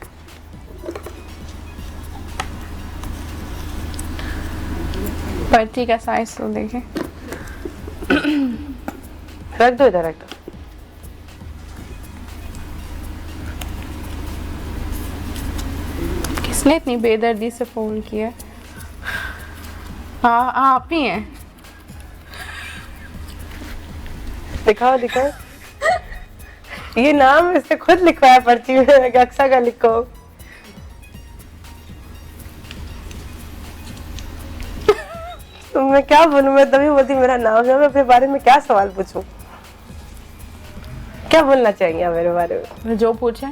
पर्ची का साइज तो देखें। रख दो, इधर रख दो। किसने इतनी बेदर्दी से फोन किया? हाँ, आप ही हैं। दिखाओ दिखाओ। ये नाम इसने खुद लिखवाया पर्ची में कि अक्सा का लिखो। तो मैं क्या बोलूं, मैं तभी बोलती मेरा नाम है, मैं अपने बारे में क्या सवाल पूछूं? क्या बोलना चाहिए आप मेरे बारे में? जो पूछे।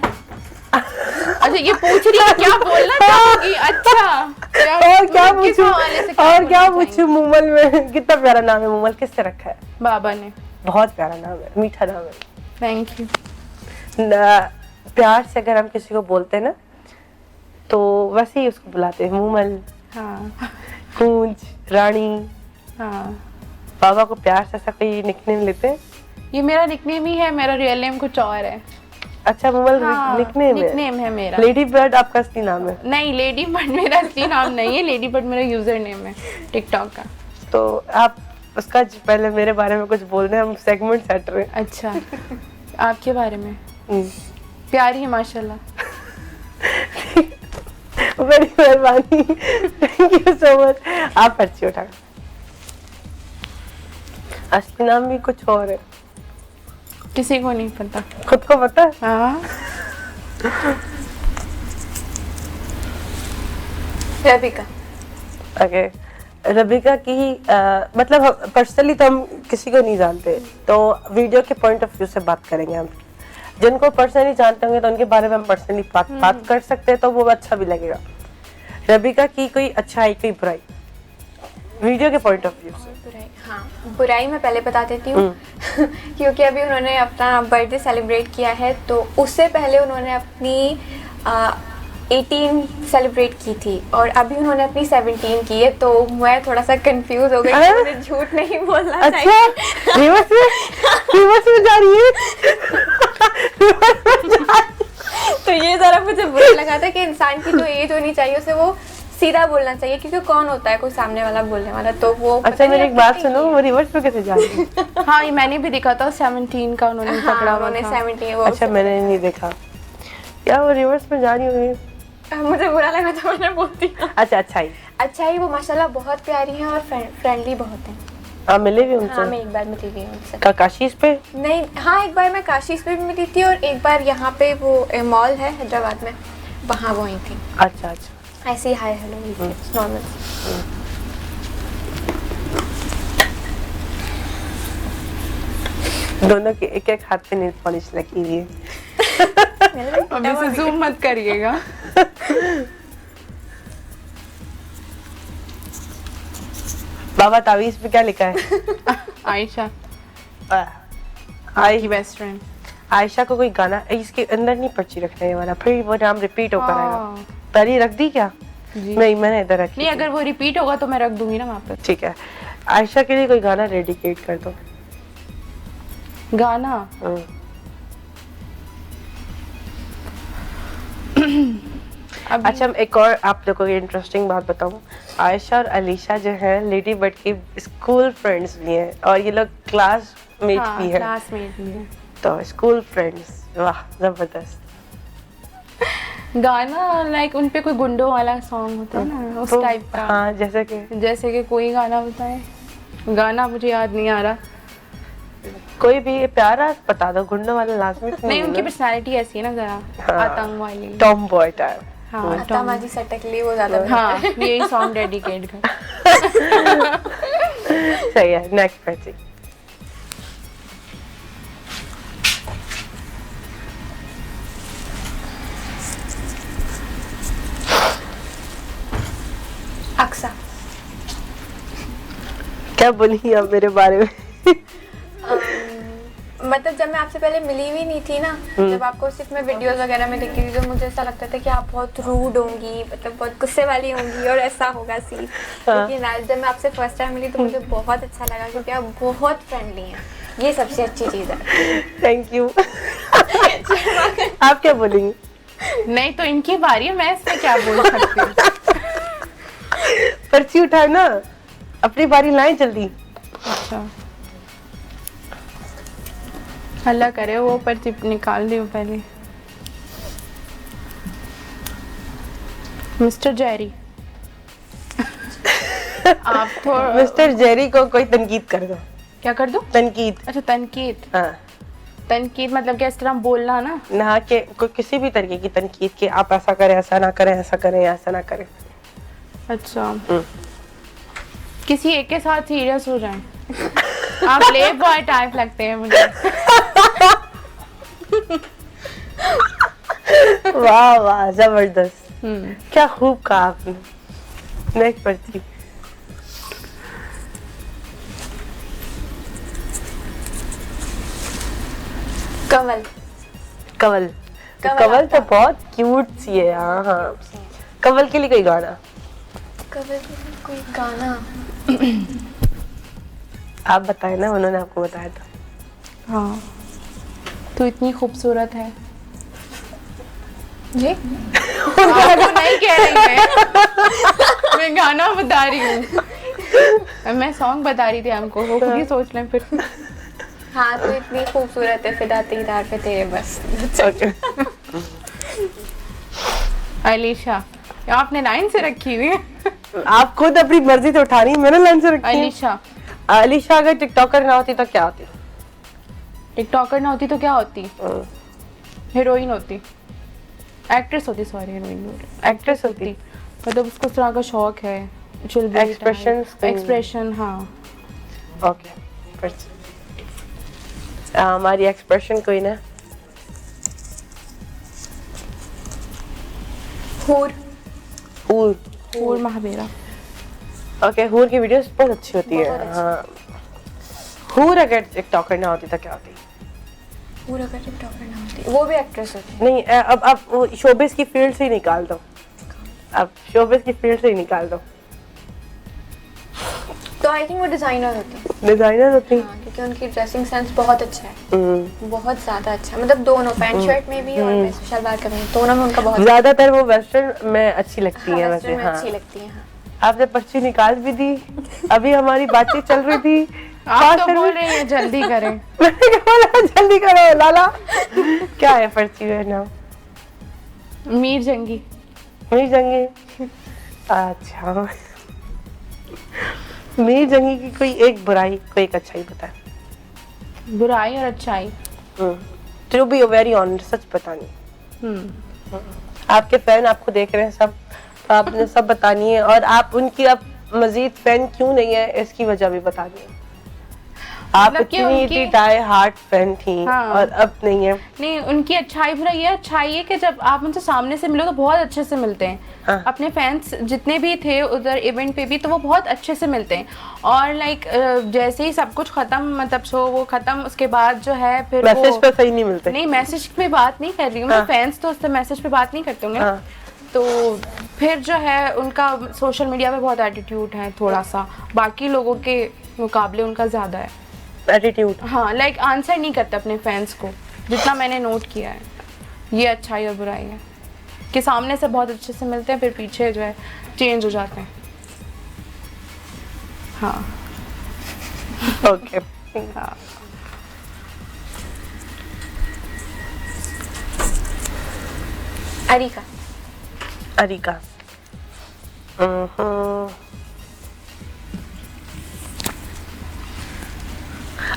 अच्छा ये पूछ रही है क्या बोलना चाहोगी? अच्छा और क्या किस पूछूं? हवाले से और क्या बोलना पूछूं? मूमल में कितना प्यारा नाम है। मूमल किससे रखा है? बाबा ने। बहुत प्यारा नाम है, मीठा नाम है। Thank you. प्यार से अगर हम किसी को बोलते हैं ना तो वैसे ही उसको बुलाते हैं, मूमल, हाँ कूंज, रानी। हाँ बाबा को प्यार से ऐसा कोई निकनेम लेते हैं? ये मेरा निकनेम ही है, मेरा रियल नेम कुछ और है। अच्छा मूमल हाँ, निकनेम है? निकनेम है मेरा। लेडी बर्ड आपका असली नाम है? नहीं, लेडी बर्ड मेरा असली नाम नहीं है, लेडी बर्ड मेरा यूजर नेम है टिकटॉक का। तो आप उसका पहले मेरे बारे में कुछ बोल रहे हैं, हम सेगमेंट सेट रहे हैं। अच्छा आपके बारे में? प्यारी है माशाल्लाह। बड़ी मेहरबानी, थैंक यू सो मच। आप पर्ची उठा। असली नाम भी कुछ और है, किसी को नहीं पता। खुद को पता है? हाँ रबिका। ओके रबिका की मतलब पर्सनली तो हम किसी को नहीं जानते, तो वीडियो के पॉइंट ऑफ व्यू से बात करेंगे हम। जिनको पर्सनली जानते होंगे तो उनके बारे में हम पर्सनली बात कर सकते हैं, तो वो अच्छा भी लगेगा। रबिका की कोई अच्छाई कोई बुराई वीडियो के पॉइंट ऑफ व्यू से? बुराई, हाँ बुराई मैं पहले बता देती हूँ क्योंकि अभी उन्होंने अपना बर्थडे सेलिब्रेट किया है, तो उससे पहले उन्होंने अपनी 18 सेलिब्रेट की थी और अभी उन्होंने अपनी 17 की है, तो मैं थोड़ा सा कंफ्यूज हो गई कि मुझे झूठ नहीं बोलना अच्छा चाहिए। रिवर्स में जा रही है। तो ये ज़रा मुझे बुरा लगा था कि इंसान की जो एज होनी चाहिए उसे वो सीधा बोलना चाहिए, क्योंकि कौन होता है कोई सामने वाला बोलने वाला, तो वो अच्छा मेरी एक बात सुनो, वो रिवर्स में कैसे जा रही है? हाँ ये मैंने भी देखा था, 17 का उन्होंने हाँ, पकड़ा हुआ उन्होंने था। 17 वो अच्छा मैंने नहीं देखा क्या वो रिवर्स में जा रही हुई? मुझे बुरा लगा तो मैंने बोल दिया। अच्छा अच्छा ही अच्छा ही वो माशाल्लाह बहुत प्यारी हैं और फ्रेंडली बहुत हैं। आप मिले भी हाँ उनसे? मैं एक बार मिली हुई हूँ उनसे। काशीस पे? नहीं, हाँ एक बार मैं काशीस पे भी मिली थी और एक बार यहाँ पे वो मॉल है हैदराबाद में, वहाँ वो आई थी। अच्छा अच्छा ऐसे ही हाय हेलो हुई थी नॉर्मल। दोनों के एक एक हाथ पे नेल पॉलिश लगी हुई है। अभी से जूम मत करिएगा। बाबा तावीज पे क्या लिखा है? आयशा आई की बेस्ट फ्रेंड। आयशा को कोई गाना इसके अंदर नहीं पर्ची रखने ये वाला, फिर वो नाम रिपीट होकर आएगा। हाँ। पहले रख दी क्या? जी। नहीं मैंने इधर रखी। नहीं अगर वो रिपीट होगा तो मैं रख दूंगी ना वहाँ पे। ठीक है, आयशा के लिए कोई गाना डेडिकेट कर दो। गाना अभी अच्छा एक और आप लोगों को इंटरेस्टिंग बात बताऊं, आयशा और अलीशा जो है लेडी बर्ड की स्कूल फ्रेंड्स भी हैं और ये लोग क्लासमेट हाँ, भी हैं। क्लासमेट भी है। तो स्कूल फ्रेंड्स, वाह जबरदस्त। गाना लाइक उन पे कोई गुंडों वाला सॉन्ग होता है ना उस तो, टाइप का। हाँ जैसे कि कोई गाना बताए, गाना मुझे याद नहीं आ रहा। कोई भी प्यारा बता दो, गुंडों वाला लाजमी तो नहीं है उनकी ना? पर्सनालिटी ऐसी है ना जरा हाँ, आतंक वाली। Tom boy type. हाँ तमाजी सटकली वो ज़्यादा हाँ यही सॉन्ग डेडिकेट कर। सही है, नेक्स्ट पर्ची। अक्सा। क्या बोली आप मेरे बारे में? मतलब जब मैं आपसे पहले मिली हुई नहीं थी ना, जब आपको सिर्फ मैं वीडियोस वगैरह में देखती थी तो मुझे ऐसा लगता था कि आप बहुत रूड होंगी, मतलब बहुत गुस्से वाली होंगी और ऐसा होगा सीन। लेकिन आज जब मैं आपसे फर्स्ट टाइम मिली तो मुझे बहुत अच्छा लगा क्योंकि आप बहुत फ्रेंडली हैं, ये सबसे अच्छी चीज़ है। Thank you. आप क्या बोलेंगी? नहीं तो इनकी बारी है, मैं इसमें क्या बोल सकती हूँ। पर्ची उठाए ना, अपनी बारी लाएं जल्दी। अच्छा अल्लाह करे वो पर्ची निकाल दी पहले। Mister Jerry. आप थोड़ा मिस्टर जेरी को कोई तनकीद कर दो। क्या कर दूं? तनकीद। अच्छा तनकीद। हाँ, तनकीद मतलब कि इस तरह बोलना ना। ना के किसी भी तरीके की तनकीद कि आप ऐसा करें, ऐसा ना करें, ऐसा करें, ऐसा ना करें। अच्छा किसी एक के साथ सीरियस हो जाए। आप प्ले बॉय टाइप लगते हैं मुझे। वाह वाह, जबरदस्त। क्या खूब कहा आपने। नेक्स्ट पर्ची। कमल। कवल। कवल कवल तो आता। बहुत क्यूट सी है। हाँ हाँ, कवल के लिए कोई गाना कमल के लिए कोई गाना। आप बताए ना, उन्होंने आपको बताया था। हाँ तू इतनी खूबसूरत है। जी आपको नहीं कह रही मैं गाना बता रही हूँ। मैं सॉन्ग बता रही थी हमको, वो खुद ही सोच लें फिर। हाँ, तो इतनी खूबसूरत है फिदा दीदार पे तेरे बस। ओके। अलीशा, आपने लाइन से रखी हुई है। आप खुद अपनी मर्जी से उठा रही हैं, मैंने लाइन से रखी है। अलीशा। अलीशा अगर टिकटॉकर ना होती तो क्या होती? टिकटॉकर ना होती तो क्या होती? हीरोइन होती। एक्ट्रेस होती, सॉरी हीरोइन एक्ट्रेस होती। मतलब उसको उस तरह का शौक है। एक्सप्रेशन। हाँ ओके। हमारी एक्सप्रेशन कोई ना। हूर। हूर। हूर महाबेरा। ओके, हूर की वीडियोस बहुत अच्छी होती है। बहुत अच्छी। हाँ, हूर अगर टिकटॉकर ना होती तो क्या होती? हूर अगर टिकटॉकर ना होती, वो भी एक्ट्रेस होती। नहीं, अब शोबिस की फील्ड से ही निकाल दो। अब शोबिस की फील्ड से ही निकाल दो। तो आई थिंक वो डिजाइनर होती। डिजाइनर होती। हाँ, क्योंकि उनकी ड्रेसिंग सेंस बहुत अच्छा है। बहुत ज्यादा अच्छा है, मतलब दोनों पैंट शर्ट में भी और शलवार कमीज दोनों में उनका बहुत। ज्यादातर वो वेस्टर्न में अच्छी लगती है वैसे। में हाँ, अच्छी लगती है। हाँ। आपने पर्ची निकाल भी दी। अभी हमारी बातचीत चल रही थी। आप तो बोल रही हैं जल्दी करें। मैंने क्या बोला? जल्दी करो लाला। क्या है पर्ची में नाम? मीर जंगी। मीर जंगी। अच्छा, मीर जंगी की कोई एक बुराई, कोई एक अच्छाई बताए। बुराई और अच्छाई। टू बी वेरी ऑनेस्ट, सच बतानी। आपके फैन आपको देख रहे हैं सब, तो आपने सब बतानी है। और आप उनकी अब मजीद फैन क्यों नहीं है, इसकी वजह भी बतानी है। आप मतलब कि इतनी उनकी- डाई हार्ट फैन थी। हाँ। और अब नहीं है। नहीं, उनकी अच्छाई बुराई ये अच्छाई है कि जब आप उनसे सामने से मिलो तो बहुत अच्छे से मिलते हैं। हाँ। अपने फैंस जितने भी थे उधर इवेंट पे भी, तो वो बहुत अच्छे से मिलते हैं। और लाइक जैसे ही सब कुछ खत्म, मतलब शो वो खत्म, उसके बाद जो है फिर मैसेज वो पे सही नहीं मिलते। नहीं, मैसेज पे बात नहीं कर रही हूँ मैं। हाँ। फैंस तो उससे मैसेज पे बात नहीं करते होंगे। हाँ। तो फिर जो है उनका सोशल मीडिया पे बहुत एटीट्यूड है थोड़ा सा, बाकी लोगों के मुकाबले उनका ज़्यादा है एटीट्यूड। हाँ, लाइक आंसर नहीं करते अपने फैंस को, जितना मैंने नोट किया है। ये अच्छाई और बुराई है कि सामने से बहुत अच्छे से मिलते हैं, फिर पीछे जो है चेंज हो जाते हैं। हाँ ओके। हाँ। अरिका। अरिका।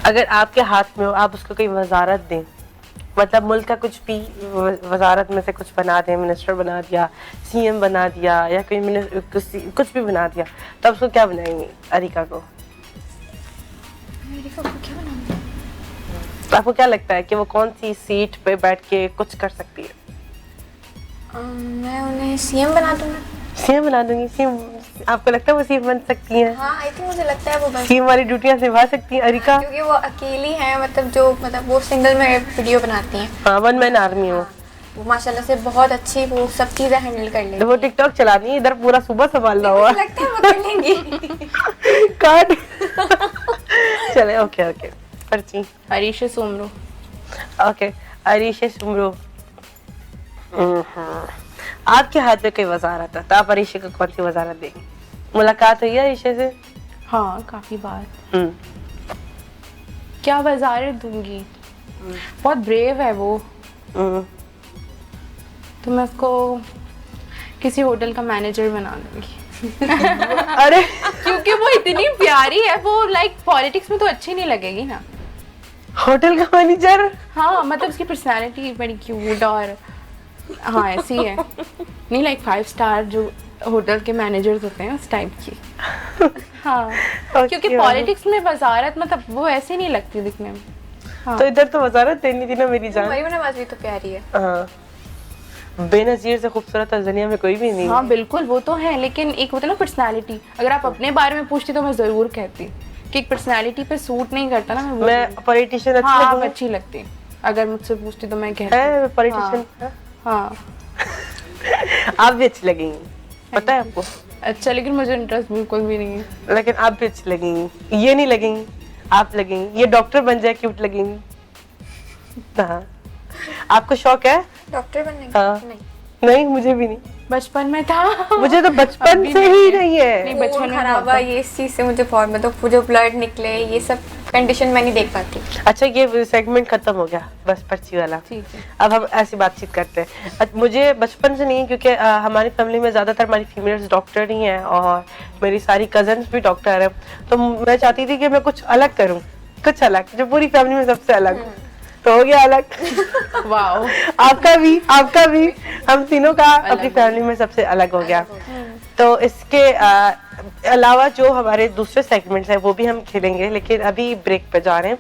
अगर आपके हाथ में हो, आप उसको कोई वजारत दें, मतलब मुल्क का कुछ भी वजारत में से कुछ बना दें, मिनिस्टर बना दिया, सीएम बना दिया, या कोई कुछ भी बना दिया, तो आप उसको क्या बनाएंगे अरिका को? अरिका को क्या बनाऊंगी? तो आपको क्या लगता है कि वो कौन सी सीट पे बैठ के कुछ कर सकती है? मैं उन्हें सीएम बना दूंगा। सीएम बना दूंगी। सीएम, आपको लगता है वो सीएम बन सकती हैं? हाँ, आई थिंक मुझे लगता है वो बन, सीएम वाली ड्यूटियां निभा सकती हैं अरिका? क्योंकि वो अकेली हैं, मतलब वो सिंगल में वीडियो बनाती हैं। हाँ, वन मैन आर्मी है वो माशाल्लाह से बहुत अच्छी वो सब चीजें हैंडल कर लेती वो हैं। टिकटॉक चलानी है, इधर पूरा सुबह संभालना हुआ। मुझे लगता है वो कर लेंगी। काट। चले, ओके ओके। पर्ची। हरीश सुमरू। ओके, अरीश सुमरू। आपके हाथ में कोई वजारत है तो आप अरीशे को कौन सी वजारत देंगे? मुलाकात हुई है अरीशे से? हाँ, काफ़ी बार। क्या वजारत दूंगी? बहुत ब्रेव है वो। तो मैं उसको किसी होटल का मैनेजर बना दूंगी। अरे क्योंकि वो इतनी प्यारी है, वो लाइक पॉलिटिक्स में तो अच्छी नहीं लगेगी ना। होटल का मैनेजर, हाँ मतलब उसकी पर्सनालिटी बड़ी क्यूट और हाँ ऐसी है, नहीं लाइक 5 स्टार जो होटल के मैनेजर्स होते हैं उस टाइप की। हाँ क्योंकि पॉलिटिक्स में वजारत मतलब वो ऐसी नहीं लगती दिखने में। हाँ। तो इधर तो वजारत देनी थी ना मेरी जान। मरीम नवाज भी तो प्यारी है। हाँ, बेनज़ीर से खूबसूरत इस दुनिया में कोई भी नहीं। हाँ बिल्कुल वो तो है, लेकिन एक होता है ना पर्सनालिटी, अगर आप अपने बारे में पूछती तो मैं जरूर कहती कि एक पर्सनालिटी पे सूट नहीं करता ना, मैं पॉलिटिशियन अच्छी हाँ, आप लगूंगी। अच्छी लगती, अगर मुझसे पूछती तो मैं कहती। है पॉलिटिशियन। हाँ आप भी अच्छी लगेंगी, पता है आपको। अच्छा, लेकिन मुझे इंटरेस्ट बिल्कुल भी नहीं है। लेकिन आप भी अच्छी लगेंगी, ये नहीं लगेंगी, आप लगेंगी। ये डॉक्टर बन जाए क्यूट लगेंगी। हाँ, आपको शौक है डॉक्टर बनने का? हाँ। नहीं, नहीं मुझे भी नहीं, बचपन में था। मुझे तो बचपन अभी से नहीं ही है। नहीं है। नहीं बचपन खून में खराबा था। ये इस चीज से मुझे बहुत, मतलब जो ब्लड निकले ये सब कंडीशन मैं नहीं देख पाती। अच्छा ये सेगमेंट खत्म हो गया, बस पर्ची वाला। ठीक है। अब हम ऐसी बातचीत करते हैं। मुझे बचपन से नहीं है, क्योंकि हमारी फैमिली में ज्यादातर हमारी फीमेल्स डॉक्टर ही हैं और मेरी सारी कजन्स भी डॉक्टर हैं। तो मैं चाहती थी कि मैं कुछ अलग करूं, कुछ अलग जो पूरी फैमिली में सबसे अलग। तो हो गया अलग। वाओ, आपका भी हम तीनों का अपनी फैमिली में सबसे अलग हो गया। तो इसके अलावा जो हमारे दूसरे सेगमेंट्स हैं वो भी हम खेलेंगे, लेकिन अभी ब्रेक पे जा रहे हैं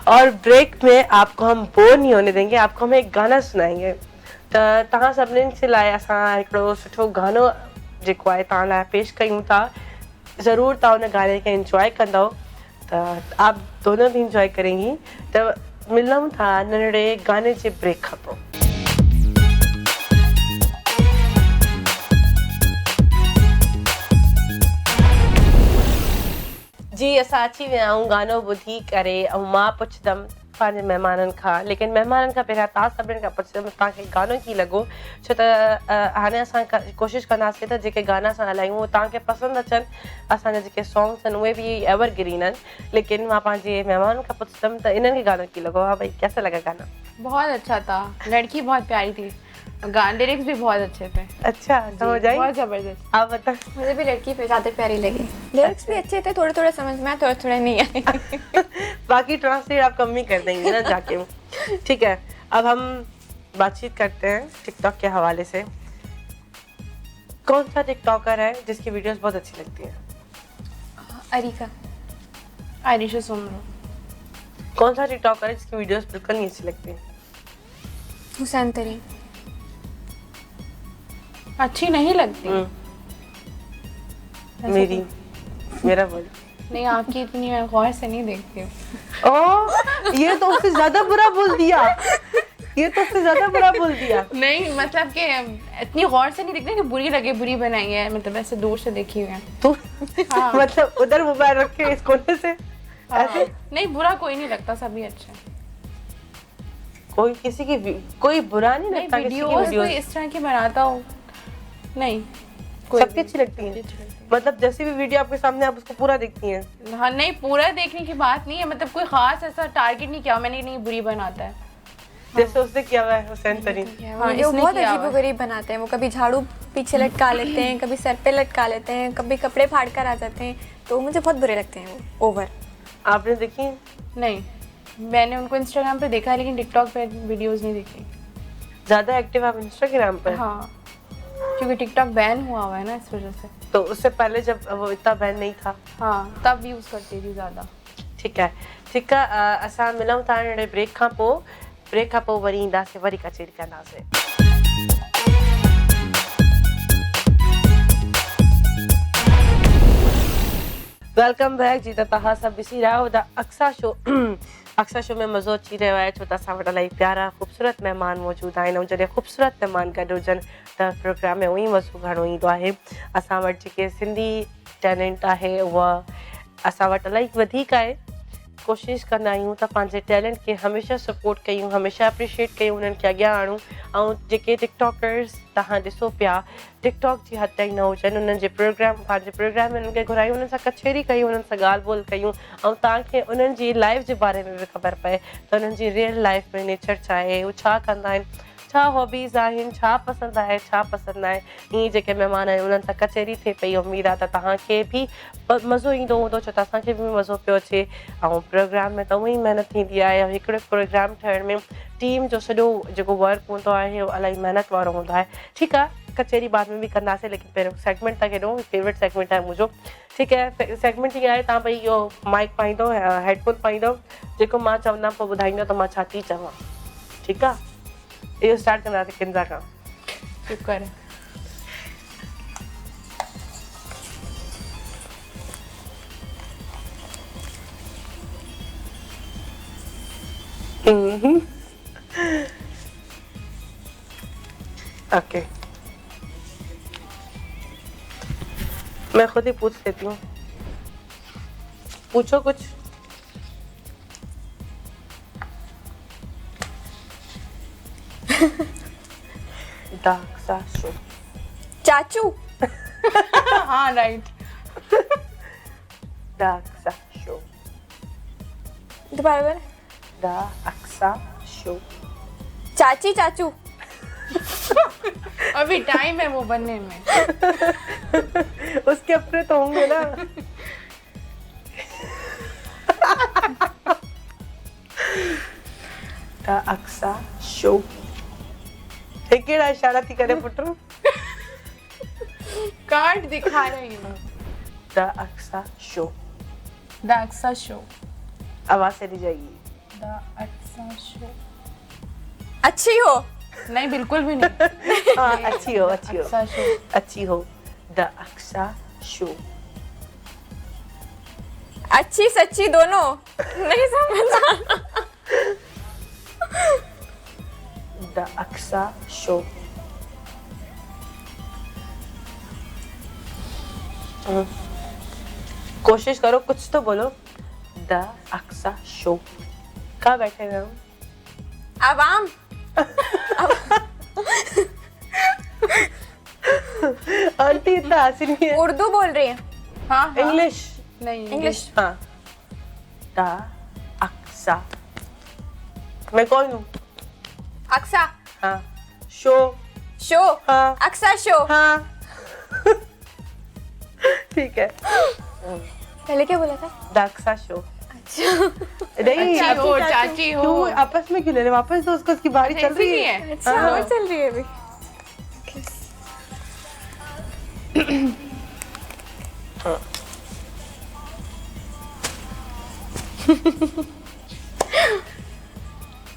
और ब्रेक में आपको हम बोर नहीं होने देंगे, आपको हम एक गाना सुनाएंगे। त तव्हां सभिनीनि से लाइ असां हिकिड़ो सुठो गानो जेको आहे तव्हां लाइ पेश कयूं था। ज़रूरु तव्हां उन गाने खे इंजॉय कंदव, त आप दोनों भी इंजॉय करेंगी। त मिलूं था नंढड़े गाने जे ब्रेक खां पोइ। जी असां अची विया आहियूं गानो ॿुधी करे, ऐं मां पुछंदमि पंहिंजे महिमाननि खां, लेकिन महिमाननि खां पहिरियां तव्हां सभिनी खां पुछंदमि तव्हांखे गानो कीअं लॻो। छो त हाणे असां कोशिशि कंदासीं त जेके गाना असां हलायूं उहे तव्हांखे पसंदि अचनि। असांजा जेके सॉन्ग्स आहिनि उहे बि एवरग्रीन आहिनि, लेकिन मां पंहिंजे महिमाननि खां पुछंदमि त इन्हनि खे गानो कीअं लॻो। हाँ भाई कैसा लगा गाना? बहुत अच्छा था, लड़की बहुत प्यारी थी, लिरिक्स भी बहुत अच्छे थे। अच्छा समझ आई? बहुत जबरदस्त। आप बता। मुझे भी लड़की पे ज़्यादा प्यारी लगी, लिरिक्स भी अच्छे थे, थोड़े थोड़े समझ में आए, थोड़े थोड़े नहीं आए। बाकी ट्रांसलेट आप कम ही कर देंगे ना जाके। ठीक है, अब हम बातचीत करते हैं टिकटॉक के हवाले से। कौन सा टिकटॉकर है जिसकी वीडियोस बहुत अच्छी लगती हैं? अरीका। आयरिशा सुमरो। कौन सा टिकटॉकर है जिसकी वीडियोस बिल्कुल नहीं अच्छी लगती? हुसैन तरीन। अच्छी नहीं लगती। मेरा बोल। नहीं, आपकी इतनी मैं गौर से नहीं देखती हूँ। ओह ये तो उससे ज्यादा बुरा बोल दिया, ये तो उससे ज्यादा बुरा बोल दिया। नहीं मतलब कि इतनी गौर से नहीं देखती कि बुरी लगे, बुरी बनाई है, मतलब ऐसे दूर से देखी हुई है। तू हाँ। मतलब उधर मोबाइल रख के इस कोने से ऐसे? नहीं बुरा कोई नहीं लगता, सभी अच्छे। कोई किसी की कोई बुरा नहीं नहीं लगता किसी की वीडियोस कोई वीडियोस इस तरह की बनाता हो, नहीं सबकी अच्छी लगती है। मतलब जैसी भी वीडियो आपके सामने आप उसको पूरा देखती हैं? हाँ नहीं, पूरा देखने की बात नहीं है, मतलब कोई खास ऐसा टारगेट नहीं किया मैंने, नहीं बुरी बनाता है। जैसे उसने किया हुआ है हुसैन तरीन। हाँ, इसने वो बहुत किया हुआ है। अजीबोगरीब बनाते हैं। वो कभी झाड़ू पीछे लटका लेते हैं, कभी सर पे लटका लेते हैं, कभी कपड़े फाड़ कर आ जाते हैं, तो मुझे बहुत बुरे लगते हैं वो ओवर। आपने देखी? नहीं, मैंने उनको इंस्टाग्राम पे देखा है, लेकिन टिकटॉक पे वीडियोस नहीं देखी। ज्यादा एक्टिव आप इंस्टाग्राम पर? हाँ, क्योंकि टिकटॉक बैन हुआ है ना, इस वजह से। तो उससे पहले जब वो इतना बैन नहीं था? हाँ, तब यूज़ करती थी ज़्यादा। ठीक है असां मिलूं था हाणे ब्रेक खां पोइ वरी ईंदासीं, वरी कचेरी कंदासीं। Welcome back. जी त तव्हां सभु ॾिसी रहिया आहियो द अक्सा शो में मज़ो अची रहियो आहे, छो त असां वटि इलाही प्यारा ख़ूबसूरत महिमान मौजूदु आहिनि, ऐं जॾहिं ख़ूबसूरत महिमान गॾु हुजनि त प्रोग्राम में उहो ई मज़ो घणो ईंदो आहे। असां वटि जेके सिंधी टैलेंट आहे उहा असां वटि इलाही वधीक आहे। कोशिशि कंदा आहियूं त पंहिंजे टैलेंट खे हमेशह सपोर्ट कयूं, हमेशह अप्रिशिएट कयूं, उन्हनि खे अॻियां आणूं। ऐं जेके टिकटॉकर्स तव्हां ॾिसो पिया टिकटॉक जी हद ताईं न हुजनि, उन्हनि जे पंहिंजे प्रोग्राम में उन्हनि खे घुरायूं, उन्हनि सां कचेरी कयूं, उन्हनि सां ॻाल्हि ॿोल कयूं, ऐं तव्हांखे उन्हनि जी लाइफ जे बारे में बि ख़बर पए त उन्हनि जी रियल लाइफ में नेचर छा आहे, उहे छा कंदा आहिनि, छा हॉबीज़ आहिनि, छा पसंदि आहे छा पसंदि न आहे। हीअं जेके महिमान आहिनि उन्हनि सां कचहरी थिए पई, उमेद आहे त तव्हांखे बि मज़ो ईंदो हूंदो, छो त असांखे बि मज़ो पियो अचे। ऐं प्रोग्राम में त उअं ई महिनत थींदी आहे, ऐं हिकिड़े प्रोग्राम ठहिण में टीम जो सॼो जेको वर्क हूंदो आहे उहो इलाही महिनत वारो हूंदो आहे। ठीकु आहे, कचहरी बाद में भी कंदासीं, लेकिन पहिरियों सेगमेंट था केॾो फेवरेट सेगमेंट आहे मुंहिंजो। ठीकु आहे, सेगमेंट ईअं आहे, तव्हां भई इहो माइक पाईंदो, हेडफोन पाईंदो, जेको मां चवंदा पोइ ॿुधाईंदो त मां छा थी चवां। ठीकु आहे, इहो स्टार्ट कंदासीं किंजा खां। शुक्र है। ओके, मैं खुद ही पूछ लेती हूँ, पूछो कुछ। दाक्सा शो। चाचू। हाँ राइट। दाक्सा शो। दोबारा दाक्सा शो। चाची चाचू। अभी टाइम है वो बनने में। उसके अपने तो होंगे ना। दाक्सा शो। केड़ा इशारा थी करे पुटरू? कार्ड दिखा रही हूँ। दाक्सा शो। दाक्सा शो। आवाज से दी जाएगी। दाक्सा शो। अच्छी हो। नहीं बिल्कुल भी नहीं। हाँ, अच्छी हो, अच्छी हो, दाक्सा शो। अच्छी हो। दाक्सा शो। अच्छी सच्ची दोनों। नहीं समझ। दाक्सा शो। कोशिश करो, कुछ तो बोलो। दाक्सा शो। कहाँ बैठे हुए हम? आवाम। आंटी इतना हंसी नहीं है। उर्दू बोल रही है। हाँ हाँ। इंग्लिश। नहीं इंग्लिश। हाँ। दाक्सा। मैं कौन हूँ? अक्सा। हाँ। शो। शो। हाँ। अक्सा शो। हाँ। ठीक है। पहले क्या बोला था? दाक्सा शो। अच्छा। नहीं, अच्छी हो, चाची हो। क्यों आपस में क्यों ले रहे? वापस तो उसकी बारी चल रही ऐसी है। है। अच्छा हाँ। और चल रही है अभी।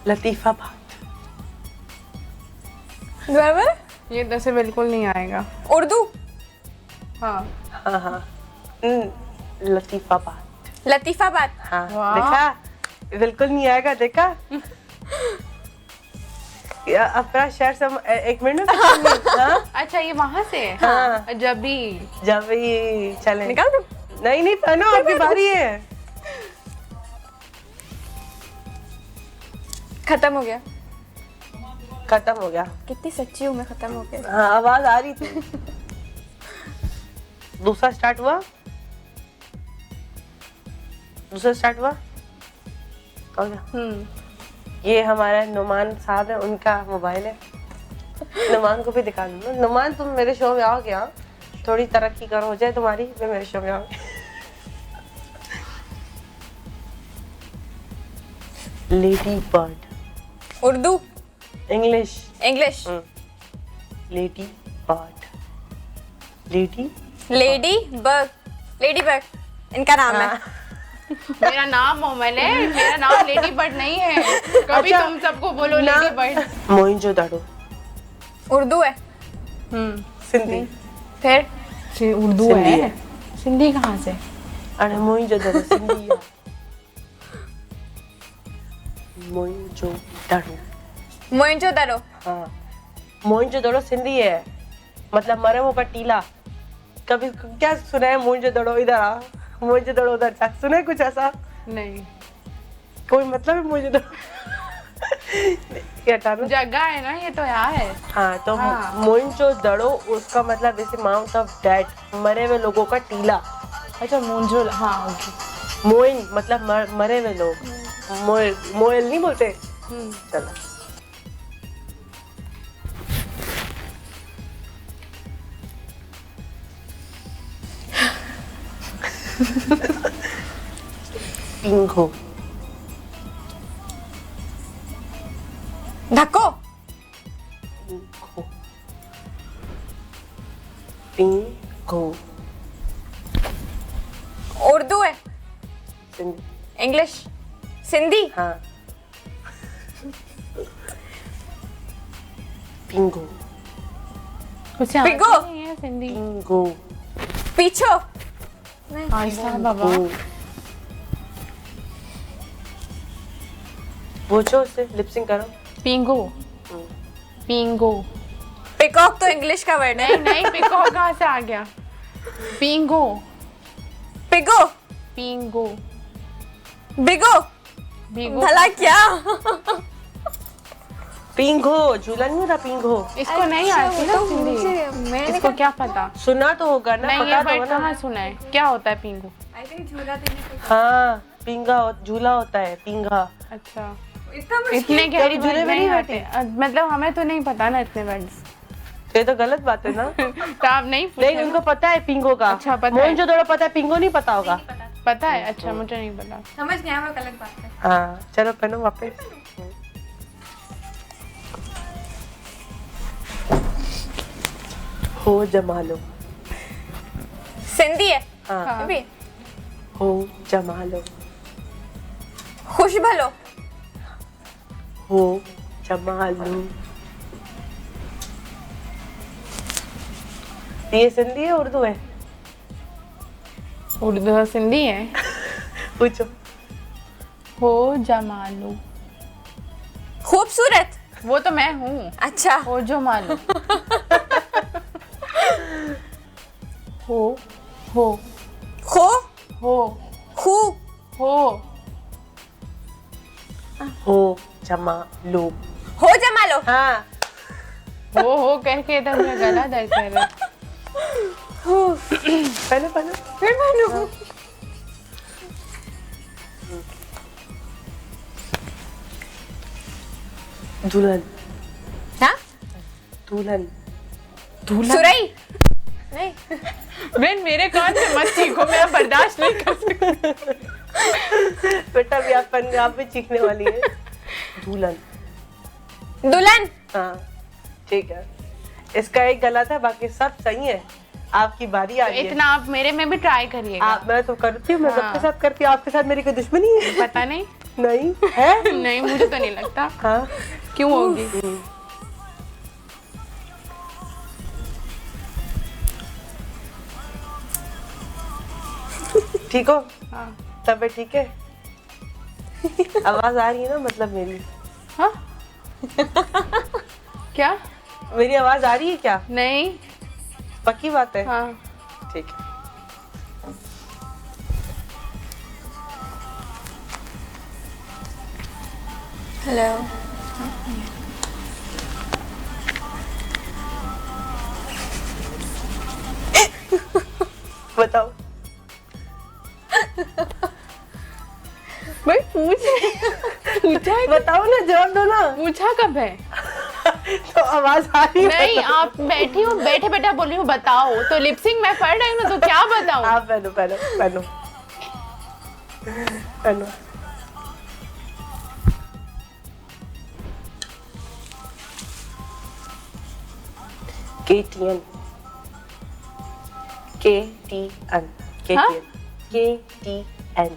लतीफा बात। बराबर। ये दसे बिल्कुल नहीं आएगा। उर्दू। हाँ। हाँ हाँ। लतीफा बात। लतीफाबाद। हाँ, वाह। देखा? बिल्कुल नहीं आएगा, देखा? अपना शहर सम एक मिनट में। हाँ? अच्छा ये वहाँ से है? हाँ। जब भी जब भी चले। निकाल दो। नहीं नहीं पहनो, आपकी बारी है। खत्म हो गया। खत्म हो गया। कितनी सच्ची हूँ मैं, खत्म हो गया। हाँ, आवाज आ रही थी। दूसरा स्टार्ट हुआ। दूसरा स्टार्ट हुआ। हो गया। ये हमारा नुमान साहब है, उनका मोबाइल है। नुमान को भी दिखा दूँ। नुमान तुम मेरे शो में आओ क्या? थोड़ी तरक्की करो, हो जाए तुम्हारी, मैं मेरे शो में आओ। Lady bird. Urdu. English. English. Lady bird. Lady lady bug. Lady bug इनका नाम है। मेरा नाम मोमल है, मेरा नाम लेडी बर्ड नहीं है। कभी अच्छा, तुम सबको बोलो ना- लेडी बर्ड। मोइंजो दाड़ो। उर्दू है। सिंधी। फिर उर्दू सिंधी है। है। सिंधी कहाँ से? अरे मोइंजो दाड़ो सिंधी है। मोइंजो दाड़ो। मोइंजोदड़ो। हाँ, मोइंजो दाड़ो सिंधी है, मतलब मरे मुंह पर टीला। कभी क्या सुना है? मोइंजो दाड़ो इधर आ, मोइंजो दाड़ो उधर जा, सुना है कुछ ऐसा? नहीं। कोई मतलब है मोइंजो दाड़ो? ये हटाना। जगह है ना, ये तो यहाँ है। हाँ, तो हाँ। मोइंजो दाड़ो उसका मतलब जैसे माउंट ऑफ डेड, मरे हुए लोगों का टीला। अच्छा मोंजो, हाँ ओके। मोइन मतलब मरे हुए लोग। मोएल नहीं बोलते। चलो। पिंगो। धक्को। पिंगो। पिंगो। उर्दू है, सिंधी। इंग्लिश, सिंधी। हाँ। पिंगो। कुछ आता पिगो। नहीं है सिंधी। पिंगो। पीछो। आहिस्ता बाबा। पूछो उससे, लिपसिंग करो। पिंगो। पिंगो। पिकॉक तो इंग्लिश का वर्ड है। नहीं नहीं, पिको कहाँ से आ गया? पिंगो। पिगो। पिंगो। बिगो। बिगो। भला क्या? पिंगो, झूला नहीं होता पिंगो। इसको नहीं आती ना तो सिंधी। मैंने इसको क्या पता? सुना तो होगा ना, नहीं, ये पता तो वर्ड होगा ना। कहाँ सुना है? क्या होता है पिंगो? आई थिंक झूला देने को। हाँ, पिंगा झूला होता है, पिंगा। अच्छा, इतना इतने क्या तेरी झूले में नहीं बैठी? मतलब हमें तो नहीं पता ना इतने वर्ड्स। ये तो गलत बात है ना। तो आप नहीं पूछे नहीं, ना? उनको पता है पिंगो का। अच्छा, पता है। मोहन जो थोड़ा पता है, पिंगो नहीं पता होगा। पता है? अच्छा, मुझे नहीं पता। समझ गया, हम लोग अलग बात है। हाँ, चलो पहनो वापस। हो जमा लो। सिंधी है। हाँ, अभी हो जमा लो। खुश भलो। हो जमा लो। ये सिंधी है उर्दू है? उर्दू सिंधी है। पूछो। हो जमालो। खूबसूरत। वो तो मैं हूँ। अच्छा। हो जो मालो। हो हो खो। हो खू। हो हो जमा लो। हो जमा लो। हाँ, हो करके तो मेरा गला दर्द कर रहा है। पहनो पहनो। फिर बनू। दुल्हन। हाँ? दुल्हन। सुरई। नहीं। बहन मेरे कान से मत चीखो, मैं अब बर्दाश्त नहीं कर सकती। बेटा भी आप भी चीखने वाली है। दुल्हन। दुल्हन। हाँ, ठीक है। इसका एक गलत है, बाकी सब सही है। आपकी बारी आ गई है। इतना आप मेरे में भी ट्राई करिएगा। मैं तो करती हूँ, मैं हाँ। सबके साथ करती हूँ। आपके साथ मेरी कोई दुश्मनी है? पता नहीं। नहीं है। नहीं, मुझे तो नहीं लगता। हाँ, क्यों होगी? ठीक हो? हाँ। तबीयत ठीक है? आवाज आ रही है ना, मतलब मेरी? हाँ? क्या? मेरी आवाज आ रही है क्या? नहीं। पक्की बात है? हाँ। ठीक है। हेलो। बताओ। भाई पूछा है? बताओ ना, जवाब दो ना। पूछा कब है? तो आवाज आ रही है? नहीं, आप बैठी हो, बैठे बैठे बोल रही हूँ बताओ, तो लिपसिंग मैं पढ़ रही हूँ ना, तो क्या बताऊँ? आप पहनो पहनो पहनो पहनो। KTN। KTN। हाँ? KTN।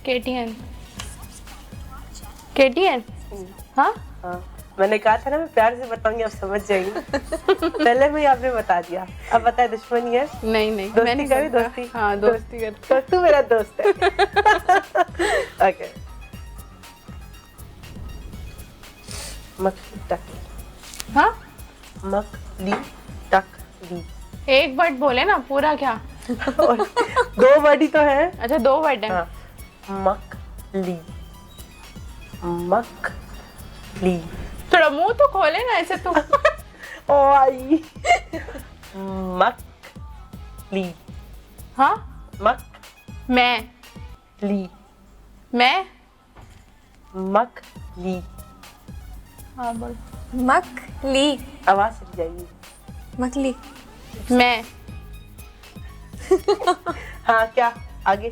KTN। KTN? हाँ? हाँ, मैंने कहा था ना मैं प्यार से बताऊंगी, आप समझ जाएंगी। पहले में ही आपने बता दिया। अब बताए दुश्मनी है? नहीं नहीं, मैं दोस्ती नहीं करी? करता। दोस्ती? हाँ, दोस्ती करती। तो तू मेरा दोस्त है। ओके। मकली टकली। हाँ? मकली टकली। एक वर्ड बोले ना, पूरा क्या? और दो वर्ड ही तो है। अच्छा, दो वर्ड है। हाँ, मकली। मकली। थोड़ा मुंह तो खोले ना ऐसे तो। ओ आई। मकली। हाँ? मकली। मैं मकली। हाँ बोल। मकली। आवाज चली जाएगी। मकली। मैं हाँ, क्या? आगे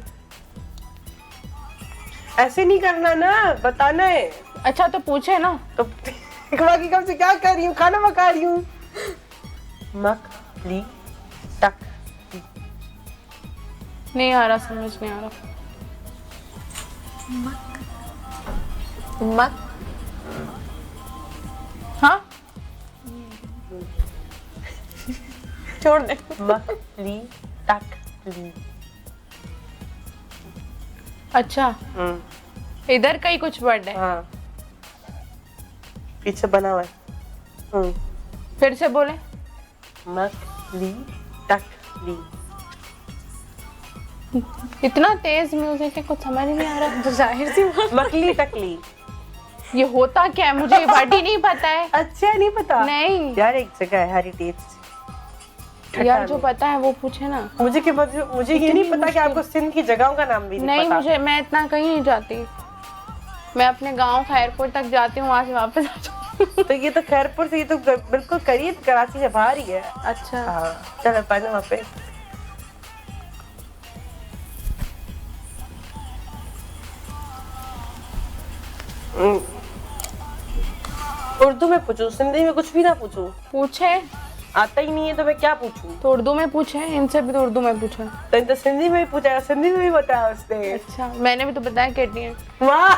ऐसे नहीं करना ना, बताना है। अच्छा तो पूछे ना। तो बाकी कब से क्या कर रही हूँ, खाना पका रही हूँ। मकली तक नहीं आ रहा, समझ नहीं आ रहा। मक हाँ छोड़ दे। मकली तकली। अच्छा इधर का ही कुछ वर्ड है। हाँ पीछे बना हुआ है। फिर से बोले। मकली तकली। इतना तेज म्यूजिक है, कुछ समझ ही नहीं आ रहा। तो जाहिर सी बात। मकली तकली ये होता क्या है, मुझे ये वर्ड ही नहीं पता है। अच्छा नहीं पता। नहीं यार एक जगह है हेरिटेज। यार जो पता है वो पूछे ना। मुझे ये नहीं पता कि आपको सिंध की जगहों का नाम भी नहीं पता। मुझे, मैं इतना कहीं नहीं जाती। मैं अपने गांव खैरपुर तक जाती हूँ, वहां से वापस आ जाती हूँ। तो ये तो खैरपुर से, ये तो बिल्कुल करीब, कराची से बाहर ही है। अच्छा हाँ चलो पढ़ना वहाँ पे। उर्दू में पूछूं, सिंधी में कुछ भी ना पूछूं? पूछे, आता ही नहीं है तो मैं क्या पूछूं? तो उर्दू में पूछे, इनसे भी तो उर्दू में पूछा। तो इन तो सिंधी में ही पूछा, सिंधी में भी बताया उसने। अच्छा मैंने भी तो बताया केटी है। वाह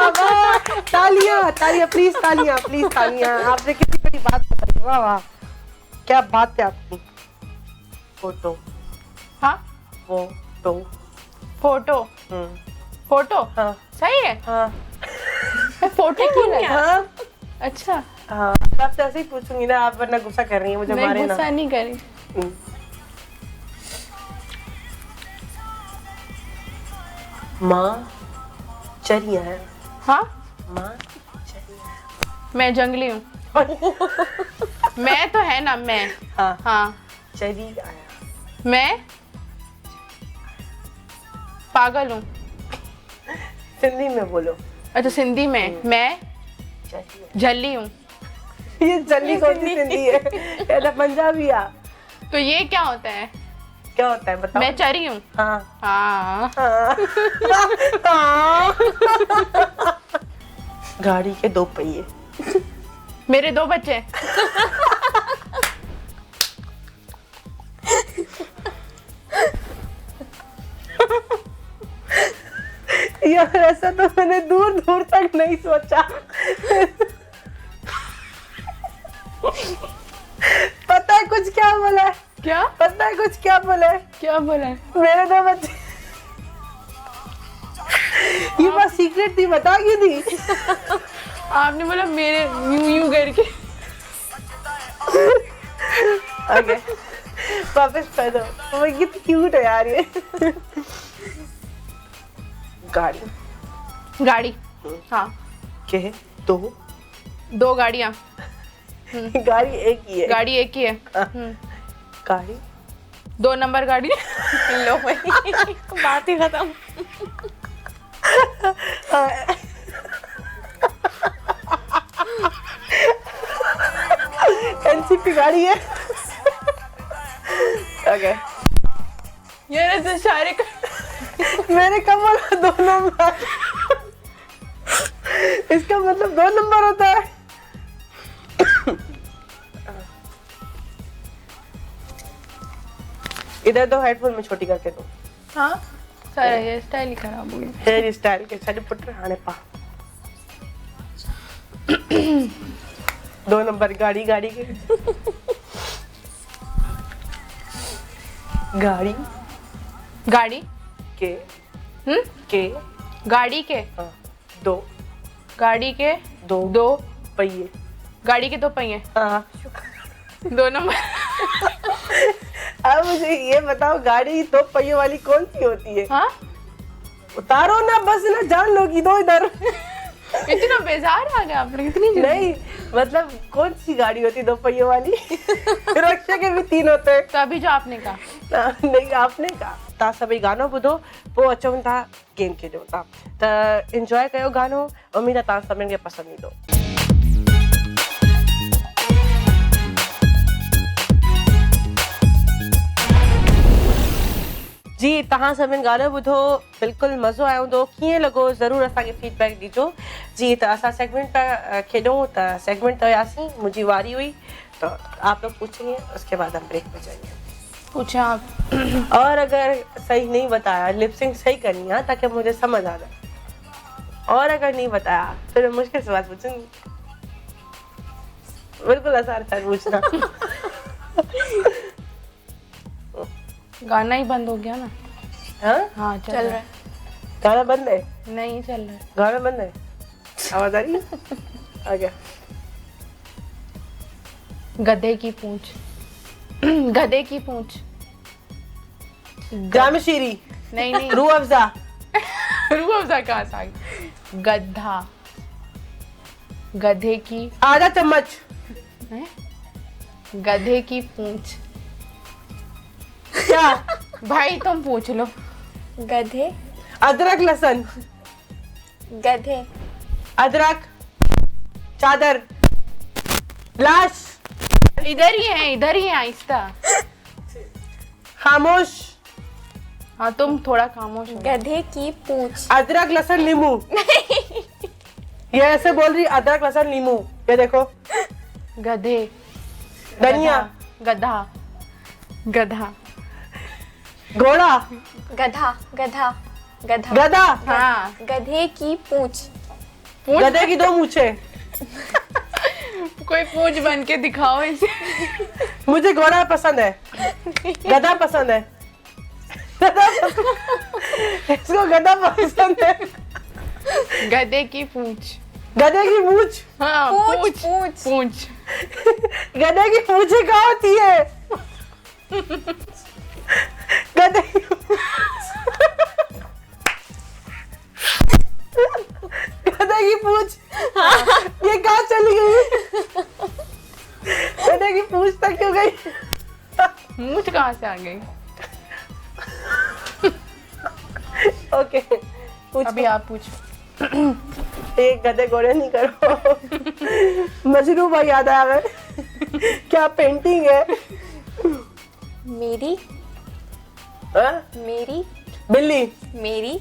वाह, तालियां तालियां प्लीज, तालियां प्लीज, तालियां। आपने कितनी बड़ी बात बताई, वाह वाह क्या बात है आपकी। फोटो। हाँ फोटो। फोटो। फोटो हाँ सही है। हाँ फोटो क्यों नहीं आ रहा? हाँ अच्छा हाँ, आपसे ऐसे ही पूछूंगी ना, आप वरना गुस्सा कर रही हैं मुझे, मैं मारे ना। गुस्सा नहीं करी। माँ चरिया है। हाँ माँ चरिया। मैं जंगली हूँ। मैं तो है ना, मैं। हाँ हाँ चरी आया। मैं पागल हूँ। सिंधी में बोलो। अच्छा सिंधी में मैं चरी झल्ली हूँ। ये जल्दी कौन सी सिंधी है? ये तो पंजाबी है। तो ये क्या होता है? क्या होता है बताओ? मैं चरी हूँ। हाँ हाँ हाँ। हाँ। गाड़ी के दो पहिए। मेरे दो बच्चे। यार ऐसा तो मैंने दूर दूर तक नहीं सोचा। पता है कुछ क्या बोला है? क्या? पता है कुछ क्या बोला है? क्या बोला है? मेरे दो बच्चे। ये बात सीक्रेट थी, बता क्यों थी? आपने बोला मेरे यूं यूं करके। ओके वापस कर दो। वो कितनी क्यूट है यार ये। गाड़ी। गाड़ी। हाँ के दो गाड़ियाँ। गाड़ी एक ही है। गाड़ी एक ही है। गाड़ी 2 नंबर गाड़ी। लो भाई बात ही खत्म। एनसीपी गाड़ी है। ओके यार तो सारे मैंने कब बोला 2 नंबर? इसका मतलब 2 नंबर होता है। इधर दो, हेडफोन में छोटी करके दो। हाँ सारा हेयर स्टाइल ही खराब हो गया। हेयर स्टाइल के सारे पुट आने पा। 2 नंबर गाड़ी, गाड़ी के गाड़ी गाड़ी के के गाड़ी के हाँ, दो गाड़ी के दो दो पहिए। गाड़ी के 2 पहिए। हाँ 2 नंबर। अब मुझे ये बताओ, गाड़ी 2 पहियों वाली कौन सी होती है? हाँ उतारो ना बस ना, जान लो कि दो इधर। इतना बेजार आ गया आपने इतनी जल्दी? नहीं मतलब कौन सी गाड़ी होती है 2 पहियों वाली? रिक्शा के भी 3 होते हैं। तो अभी जो आपने कहा। नहीं आपने कहा ता सभी गानो ॿुधो पोइ अचूं था गेम खेॾूं था त एंजॉय कयो गानो। उम्मीद आहे तव्हां सभिनीनि खे पसंदि ईंदो। जी तव्हां सभिनि गानो ॿुधो बिल्कुलु मज़ो आयो हूंदो कीअं लॻो ज़रूरु असांखे फीडबैक ॾिजो जी त असां सेगमेंट पिया खेॾूं त सेगमेंट ते वियासीं मुंहिंजी वारी हुई तो आप लोग पूछेंगे उसके बाद हम ब्रेक में जाएंगे पूछें आप। और अगर सही नहीं बताया लिपसिंग सही करनी है ताकि मुझे समझ आ जाए और अगर नहीं बताया फिर मैं मुश्किल सवाल पूछूंगी बिल्कुल आसान पूछना गाना ही बंद हो गया ना। हाँ हाँ चल रहा है। गाना बंद है नहीं चल रहा है। गाना बंद है आवाज आ रही है आ गया गधे की पूंछ गधे की पूंछ जामशीरी नहीं नहीं रूह अफ़ज़ा रूह अफ़ज़ा कहाँ से आ गई? गधा गधे की आधा चम्मच हैं? गधे की पूंछ क्या भाई तुम पूछ लो। गधे अदरक लहसुन गधे अदरक चादर लाश इधर ही है आहिस्ता। खामोश हाँ तुम थोड़ा खामोश हो। गधे की पूंछ अदरक लहसुन नींबू ये ऐसे बोल रही अदरक लहसुन नींबू ये देखो गधे धनिया गधा गधा घोड़ा गधा गधा गधा गधा हाँ गधे की पूंछ गधे की 2 मूछे कोई पूंछ बन के दिखाओ इसे। मुझे घोड़ा पसंद है गधा पसंद है इसको गधा पसंद है गधे की पूंछ गधे की मूछ हाँ पूंछ पूंछ पूंछ पूंछ गधे की मूछे कहाँ होती है गधे की गधे की पूंछ ये कहाँ चली गई गधे की पूंछ तक क्यों गई मूंछ कहाँ से आ गई? ओके पूछ अभी आप पूछो। एक गधे घोड़े नहीं करो मजनू भाई याद आया हमें क्या पेंटिंग है मेरी हाँ? मेरी बिल्ली मेरी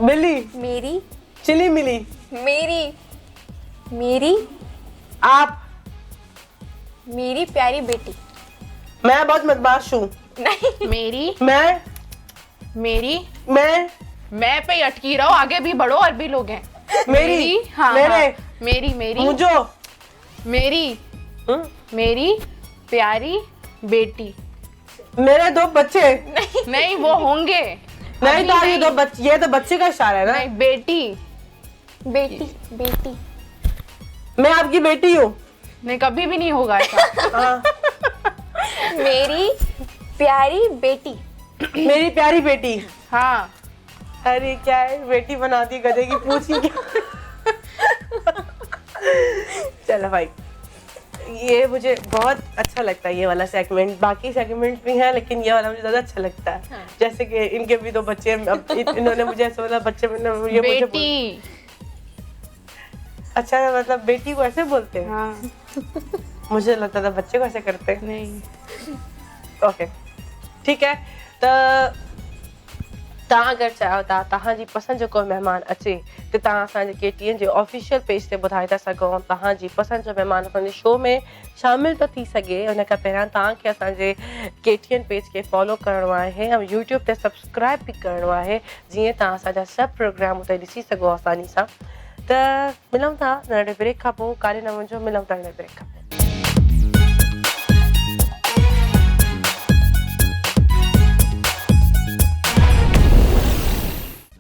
बिल्ली मेरी चिली मिली मेरी मेरी आप मेरी प्यारी बेटी मैं बहुत बदमाश हूँ नहीं मेरी मेरी मैं मैं पे ही अटकी रहो आगे भी बढ़ो और भी लोग हैं। मेरी हाँ मेरे हाँ, मेरी मुझो मेरी मेरी प्यारी बेटी मेरे 2 बच्चे नहीं वो होंगे नहीं तो अभी ये 2 बच्चे ये तो बच्चे का इशारा है ना नहीं बेटी बेटी बेटी मैं आपकी बेटी हूँ नहीं कभी भी नहीं होगा ऐसा। हाँ, मेरी प्यारी बेटी मेरी प्यारी बेटी हाँ अरे क्या है बेटी बना दी गधे की पूंछ की क्या चलो भाई ये मुझे बहुत अच्छा लगता है ये वाला सेगमेंट बाकी सेगमेंट भी है लेकिन ये वाला मुझे ज्यादा अच्छा लगता है हाँ। जैसे कि इनके भी 2 बच्चे अब इन्होंने मुझे ऐसा बोला बच्चे ये मुझे बेटी अच्छा मतलब बेटी को ऐसे बोलते हैं हाँ मुझे लगता था बच्चे को ऐसे करते हैं नहीं ओके ठीक है त तव्हां अगरि चाहियो था तव्हांजी पसंदि जो कोई महिमान अचे त तव्हां असांजे KTN जे ऑफिशियल पेज ते ॿुधाए था सघो तव्हांजी पसंदि जो महिमान असांजे शो में शामिल थो थी सघे उन खां पहिरियां तव्हांखे असांजे KTN पेज खे फॉलो करिणो आहे ऐं यूट्यूब ते सब्सक्राइब बि करिणो आहे जीअं तव्हां असांजा सभु प्रोग्राम उते ॾिसी सघो आसानी सां त मिलूं था नंढे ब्रेक खां पोइ काॾे न वञो मिलूं था नंढे ब्रेक खां पोइ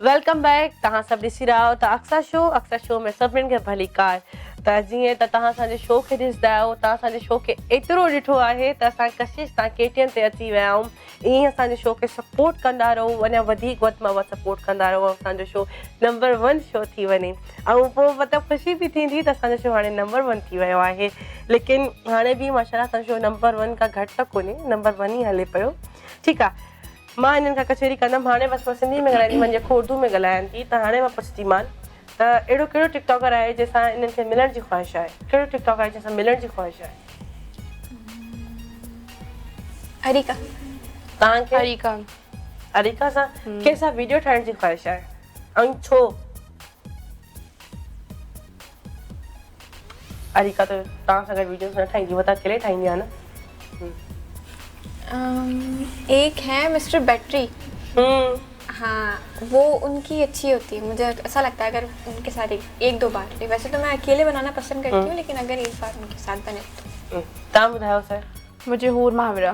वेलकम बैक तव्हां सभु ॾिसी रहिया आहियो त अक्सर शो में सभिनीनि खे भली कार त जीअं त तव्हां असांजे शो खे ॾिसंदा आहियो तव्हां असांजे शो खे एतिरो ॾिठो आहे त असां कशिश तव्हां KTN ते अची विया आहियूं ईअं असांजे शो खे सपोर्ट कंदा रहो अञा वधीक वधि में वधि सपोर्ट कंदा रहो असांजो शो नंबर 1 शो थी वञे ऐं पोइ मतिलबु ख़ुशी बि थींदी त असांजो शो हाणे नंबर 1 थी वियो आहे लेकिन हाणे बि माशाल्लाह असांजो शो नंबर 1 खां घटि त कोन्हे नंबर 1 ई हले पियो ठीकु आहे मां हिननि खां कचहरी कंदमि हाणे बसि मां सिंधी में ॻाल्हाईंदी मुंहिंजे उर्दू में ॻाल्हायां थी त हाणे मां पुछंदीमान त अहिड़ो कहिड़ो टिकटॉकर आहे जंहिंसां इन्हनि खे मिलण जी ख़्वाहिश आहे कहिड़ो टिकटॉकर आहे जंहिंसां मिलण जी ख़्वाहिश आहे हरिका तव्हांखे हरिका अरिका सा कैसा वीडियो ठाण जी ख्वाहिश है अंग छो अरिका तो तां अगर वीडियोस न ठाई जी बता अकेले ठाई है ना एक है मिस्टर बैटरी। हाँ, वो उनकी अच्छी होती है, मुझे ऐसा लगता है अगर उनके साथ एक दो बार, वैसे तो मैं अकेले बनाना पसंद करती हूँ लेकिन अगर एक बार उनके साथ बने तो। तां बुधायो सर। मुझे हूर महावरा,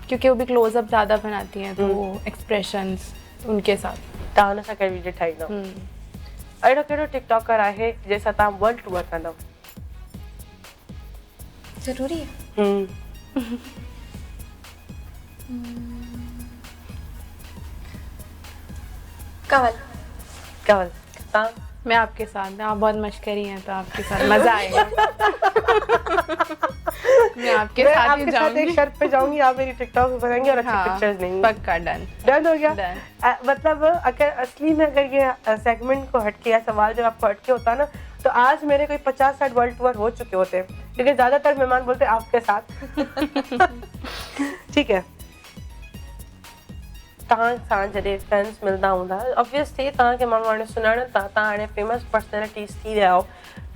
क्योंकि वो भी क्लोजअप ज़्यादा बनाती हैं तो एक्सप्रेशंस उनके साथ तां सा कर वीडियो ठाई ना अड़ो केड़ो टिकटॉकर आहे जैसा तां वर्ल्ड टूर कंदो जरूरी है। कवल कवल तां मैं आपके साथ, आप बहुत मशकरी हैं तो आपके साथ मजा आएगा। मैं आपके साथ ही जाऊंगी, एक शर्त पे जाऊंगी, आप मेरी टिकटॉक पे बनाएंगे और अच्छी पिक्चर्स लेंगी। पक्का डन हो गया। मतलब अगर असली में अगर ये सेगमेंट को हटके या सवाल जब आपको हटके होता ना तो आज मेरे कोई 50-60 वर्ल्ड टूर हो चुके होते क्योंकि ज्यादातर मेहमान बोलते आपके साथ। ठीक है तव्हां सां जॾहिं फैंस मिलंदा हूंदा ऑब्वियसली तव्हांखे माण्हू हाणे सुञाणनि था तव्हां हाणे फेमस पर्सनैलिटीज़ थी विया आहियो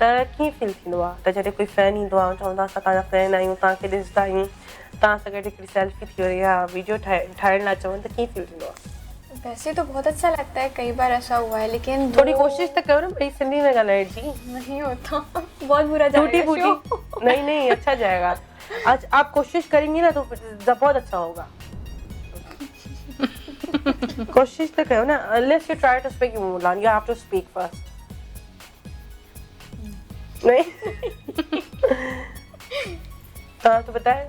त कीअं फील थींदो आहे त जॾहिं कोई फैन ईंदो आहे चवंदा असां तव्हांजा फैन आहियूं तव्हांखे ॾिसंदा आहियूं तव्हां सां गॾु हिकिड़ी सेल्फी थी वई या वीडियो ठाहिण लाइ चवनि त कीअं फील थींदो आहे? वैसे तो बहुत अच्छा लगता है, कई बार ऐसा हुआ है लेकिन थोड़ी कोशिश तो करो ना भाई सिंधी में ॻाल्हाइण जी। नहीं होता बहुत बुरा जाएगा टूटी नहीं अच्छा जाएगा। आज आप कोशिश करेंगी ना तो बहुत अच्छा होगा। कोशिश तो करो ना unless you try to speak in Mulan you have to speak first नहीं तो बताएं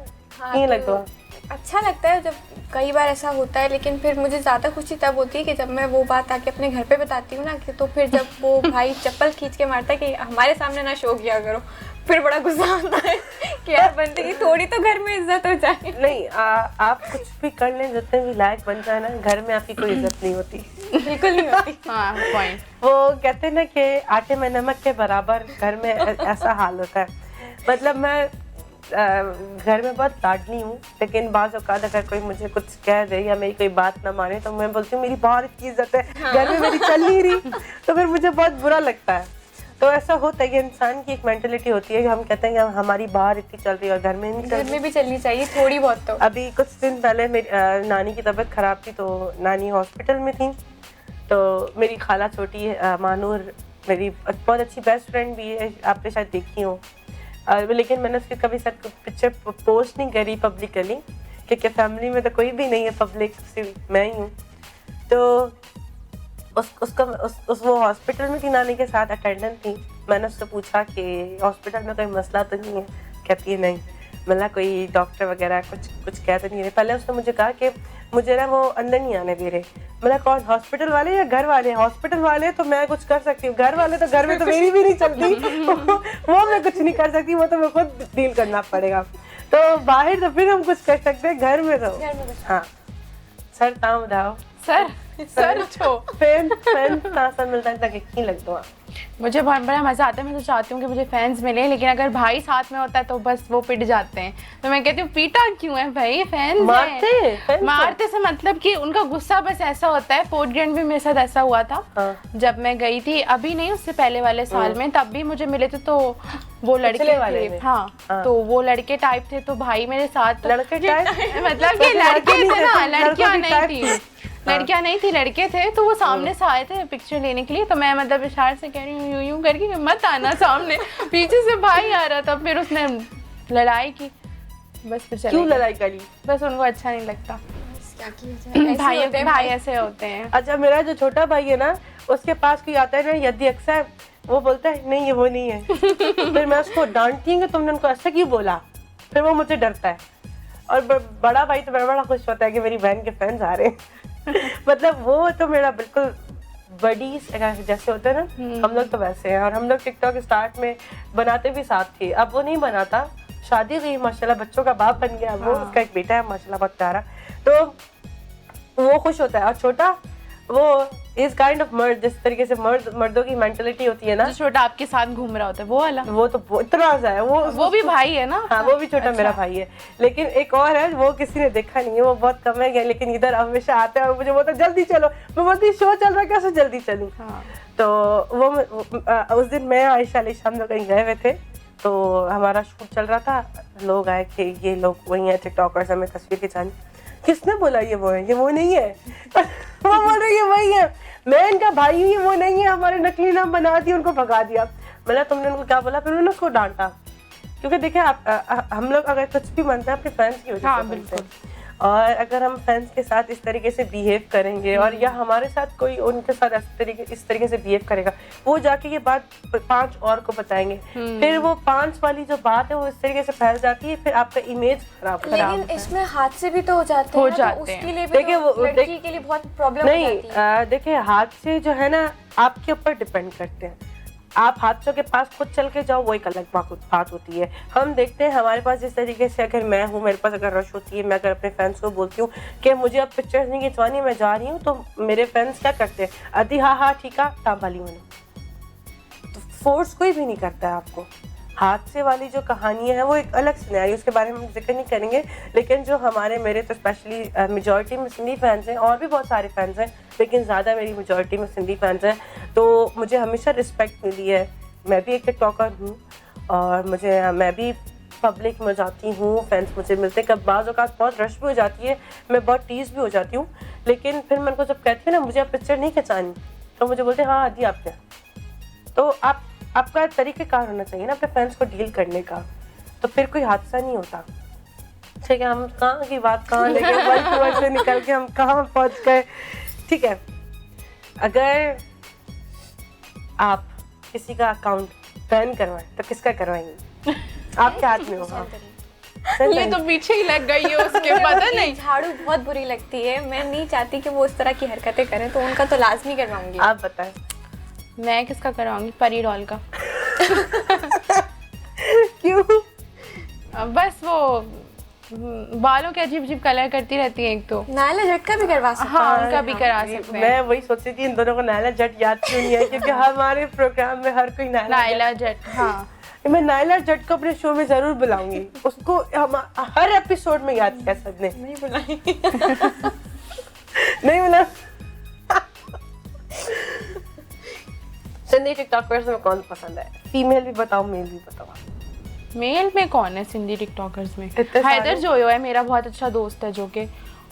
नहीं लगता है अच्छा लगता है जब कई बार ऐसा होता है लेकिन फिर मुझे ज़्यादा खुशी तब होती है कि जब मैं वो बात आके अपने घर पे बताती हूँ ना कि तो फिर जब वो भाई चप्पल खींच के मारता है कि हमारे सामने ना शो किया करो फिर बड़ा गुस्सा आता है कि यार बनती की थोड़ी तो घर में इज्जत हो जाए। नहीं आप कुछ भी कर लें जितने भी लायक बन जाए ना घर में आपकी कोई इज्जत नहीं होती। बिल्कुल नहीं होती। हाँ पॉइंट वो कहते हैं ना कि आटे में नमक के बराबर घर में ऐसा हाल होता है। मतलब मैं घर में बहुत लाडली हूँ लेकिन बाज़ औक़ात अगर कोई मुझे कुछ कह दे या मेरी कोई बात ना माने तो मैं बोलती हूँ मेरी बाहर इतनी इज्जत है घर में मेरी चल नहीं रही तो फिर मुझे बहुत बुरा लगता है। तो ऐसा होता है कि इंसान की एक मेंटालिटी होती है कि हम कहते हैं कि हमारी बाहर इतनी चल रही है और घर में नहीं चल रही। घर में भी चलनी चाहिए थोड़ी बहुत तो। अभी कुछ दिन पहले मेरी नानी की तबीयत ख़राब थी तो नानी हॉस्पिटल में थी तो मेरी खाला छोटी मानूर मेरी बहुत अच्छी बेस्ट फ्रेंड भी है, आपने शायद देखी हो लेकिन मैंने उसकी कभी साथ पिक्चर पोस्ट नहीं करी पब्लिकली क्योंकि फैमिली में तो कोई भी नहीं है पब्लिक, सिर्फ मैं ही हूँ। तो वो हॉस्पिटल में थी नानी के साथ अटेंडेंट थी। मैंने उससे पूछा कि हॉस्पिटल में कोई मसला तो नहीं है? कहती है नहीं। मतलब कोई डॉक्टर वगैरह कुछ कह तो नहीं रहे। पहले उसने मुझे कहा कि मुझे ना वो अंदर नहीं आने दे रहे। मतलब कौन, हॉस्पिटल वाले या घर वाले? हॉस्पिटल वाले तो मैं कुछ कर सकती हूँ, घर वाले तो घर में तो मेरी भी नहीं चलती वो मैं कुछ नहीं कर सकती, वो तो मैं खुद डील करना पड़ेगा। तो बाहर तो फिर हम कुछ कर सकते हैं, घर में तो हाँ। सर तव्हां ॿुधायो सर छो फैन तव्हां सां मिलंदा आहिनि तव्हांखे कीअं लॻंदो आहे? मुझे बहुत बड़ा मज़ा आता है। मैं तो चाहती हूँ कि मुझे फैंस मिले लेकिन अगर भाई साथ में होता है तो बस वो पिट जाते हैं। तो मैं कहती हूँ पीटा क्यों है भाई, फैंस मारते से मतलब कि उनका गुस्सा बस ऐसा होता है। पोर्ट ग्रैंड भी मेरे साथ ऐसा हुआ था। जब मैं गई थी, अभी नहीं उससे पहले वाले साल में, तब भी मुझे मिले थे तो वो लड़के थे। हाँ तो वो लड़के टाइप थे तो भाई मेरे साथ लड़के टाइप मतलब कि लड़के थे ना, लड़कियां नहीं थी, लड़कियां नहीं थी, लड़के थे। तो वो सामने से आए थे पिक्चर लेने के लिए तो मैं मतलब इशारे से कह रही हूँ यूं करके मत आना सामने। पीछे से भाई आ रहा था, फिर उसने लड़ाई की, बस फिर चले। क्यों लड़ाई करी? बस उनको अच्छा नहीं लगता। भाई ऐसे होते हैं। अच्छा मेरा जो छोटा भाई है ना, उसके पास कोई आता है ना यदि अक्सर वो बोलता है नहीं ये वो नहीं है फिर मैं उसको डांटती हूँ कि तुमने उनको ऐसा क्यों बोला, फिर वो मुझे डरता है। और बड़ा भाई तो बड़ा खुश होता है कि मेरी बहन के फैंस आ रहे हैं मतलब वो तो मेरा बिल्कुल बड़ी जैसे होते हैं ना, हम लोग तो वैसे हैं। और हम लोग टिकटॉक स्टार्ट में बनाते भी साथ थे, अब वो नहीं बनाता, शादी हुई माशाल्लाह, बच्चों का बाप बन गया वो। उसका एक बेटा है माशाल्लाह बहुत प्यारा, तो वो खुश होता है। और छोटा वो इस काइंड ऑफ मर्द, जिस तरीके से मर्दों की मेंटालिटी होती है ना, जो छोटा आपके साथ घूम रहा होता है वो वाला, वो तो इतना सा है वो भी भाई है ना? हाँ वो भी छोटा मेरा भाई है। लेकिन एक और है, वो किसी ने देखा नहीं है, वो बहुत कम है, लेकिन इधर हमेशा आता है और मुझे बोलता है जल्दी चलो। मैं बोलती शो चल रहा है, कैसे जल्दी चलूं? तो वो उस दिन मैं आयशा अली हम लोग कहीं गए हुए थे, तो हमारा शूट चल रहा था, लोग आए कि ये लोग वही हैं टिकटॉकर्स, हमें तस्वीर खिंचानी। किसने बोला ये वो है? ये वो नहीं है। वो बोल रहे ये वही है, मैं इनका भाई हूँ, ये वो नहीं है, हमारे नकली नाम बना दिए, उनको भगा दिया। मतलब तुमने उनको क्या बोला? फिर उन्होंने उसको डांटा, क्योंकि देखिए हम लोग अगर कुछ भी मानते हैं अपने फैंस की वजह से बनते हैं, और अगर हम फैंस के साथ इस तरीके से बिहेव करेंगे और या हमारे साथ कोई उनके साथ इस तरीके से बिहेव करेगा, वो जाके ये बात 5 और को बताएंगे, फिर वो 5 वाली जो बात है वो इस तरीके से फैल जाती है, फिर आपका इमेज खराब। लेकिन इसमें हादसे भी तो हो जाते हैं, तो उसके लिए भी देखिए तो लड़की के लिए बहुत प्रॉब्लम हो जाती है। देखिए हादसे जो है ना आपके ऊपर डिपेंड करते हैं, आप हादसों के पास खुद चल के जाओ, वो एक अलग बात होती है। हम देखते हैं हमारे पास इस तरीके से, अगर मैं हूँ, मेरे पास अगर रश होती है, मैं अगर अपने फैंस को बोलती हूँ कि मुझे अब पिक्चर्स नहीं खिंचवानी, मैं जा रही हूँ, तो मेरे फैंस क्या करते हैं? अति हाँ ठीक है ताबाली मैंने, तो फोर्स कोई भी नहीं करता है आपको। हादसे वाली जो कहानियाँ हैं वो एक अलग सिनेरियो, उसके बारे में हम जिक्र नहीं करेंगे, लेकिन जो मेरे तो स्पेशली मेजॉरिटी में सिंधी फैंस हैं, और भी बहुत सारे फैंस हैं, लेकिन ज़्यादा मेरी मेजॉरिटी में सिंधी फैंस हैं, तो मुझे हमेशा रिस्पेक्ट मिली है। मैं भी एक टिकटॉकर हूँ और मैं भी पब्लिक में जाती हूँ, फैंस मुझे मिलते हैं, कब बाज़ औक़ात बहुत रश भी हो जाती है, मैं बहुत टीज़ भी हो जाती हूँ, लेकिन फिर मैं उनको जब कहती हूँ ना मुझे अब पिक्चर नहीं खिंचानी, तो मुझे बोलते हैं हाँ आदि आप क्या, तो आपका तरीक़ेकार होना चाहिए ना अपने फैंस को डील करने का, तो फिर कोई हादसा नहीं होता। ठीक है, हम कहाँ की बात कहाँ लेके वर्ड से निकल के हम कहाँ पहुँच गए। ठीक है, अगर आप किसी का अकाउंट बैन करवाएं तो किसका करवाएंगे? आपके हाथ में होगा। ये तो पीछे ही लग गई है उसके, पता नहीं। झाड़ू बहुत बुरी लगती है, मैं नहीं चाहती कि वो उस तरह की हरकतें करें, तो उनका तो लाजमी करवाऊंगी। आप बताएं। मैं किसका करवाऊंगी? परी डॉल का। क्यों? बस वो बालों के अजीब अजीब कलर करती रहती है, एक तो नायला जट का भी करवा सकते हैं। हाँ, उनका भी करा सकते हैं। मैं वही सोच रही थी इन दोनों को नायला जट याद क्यों नहीं है, क्योंकि हमारे प्रोग्राम में हर कोई नायला जट। हाँ, मैं नायला जट को अपने शो में जरूर बुलाऊंगी, उसको हम हर एपिसोड में याद किया सबने। नहीं बुलाई। नहीं बुला। सिंधी टिकटॉकर्स में कौन पसंद है? फीमेल भी बताओ, मेल भी बताओ। मेल में कौन है सिंधी टिकटॉकर्स में? इतने हैदर जोयो है मेरा बहुत अच्छा दोस्त है, जो कि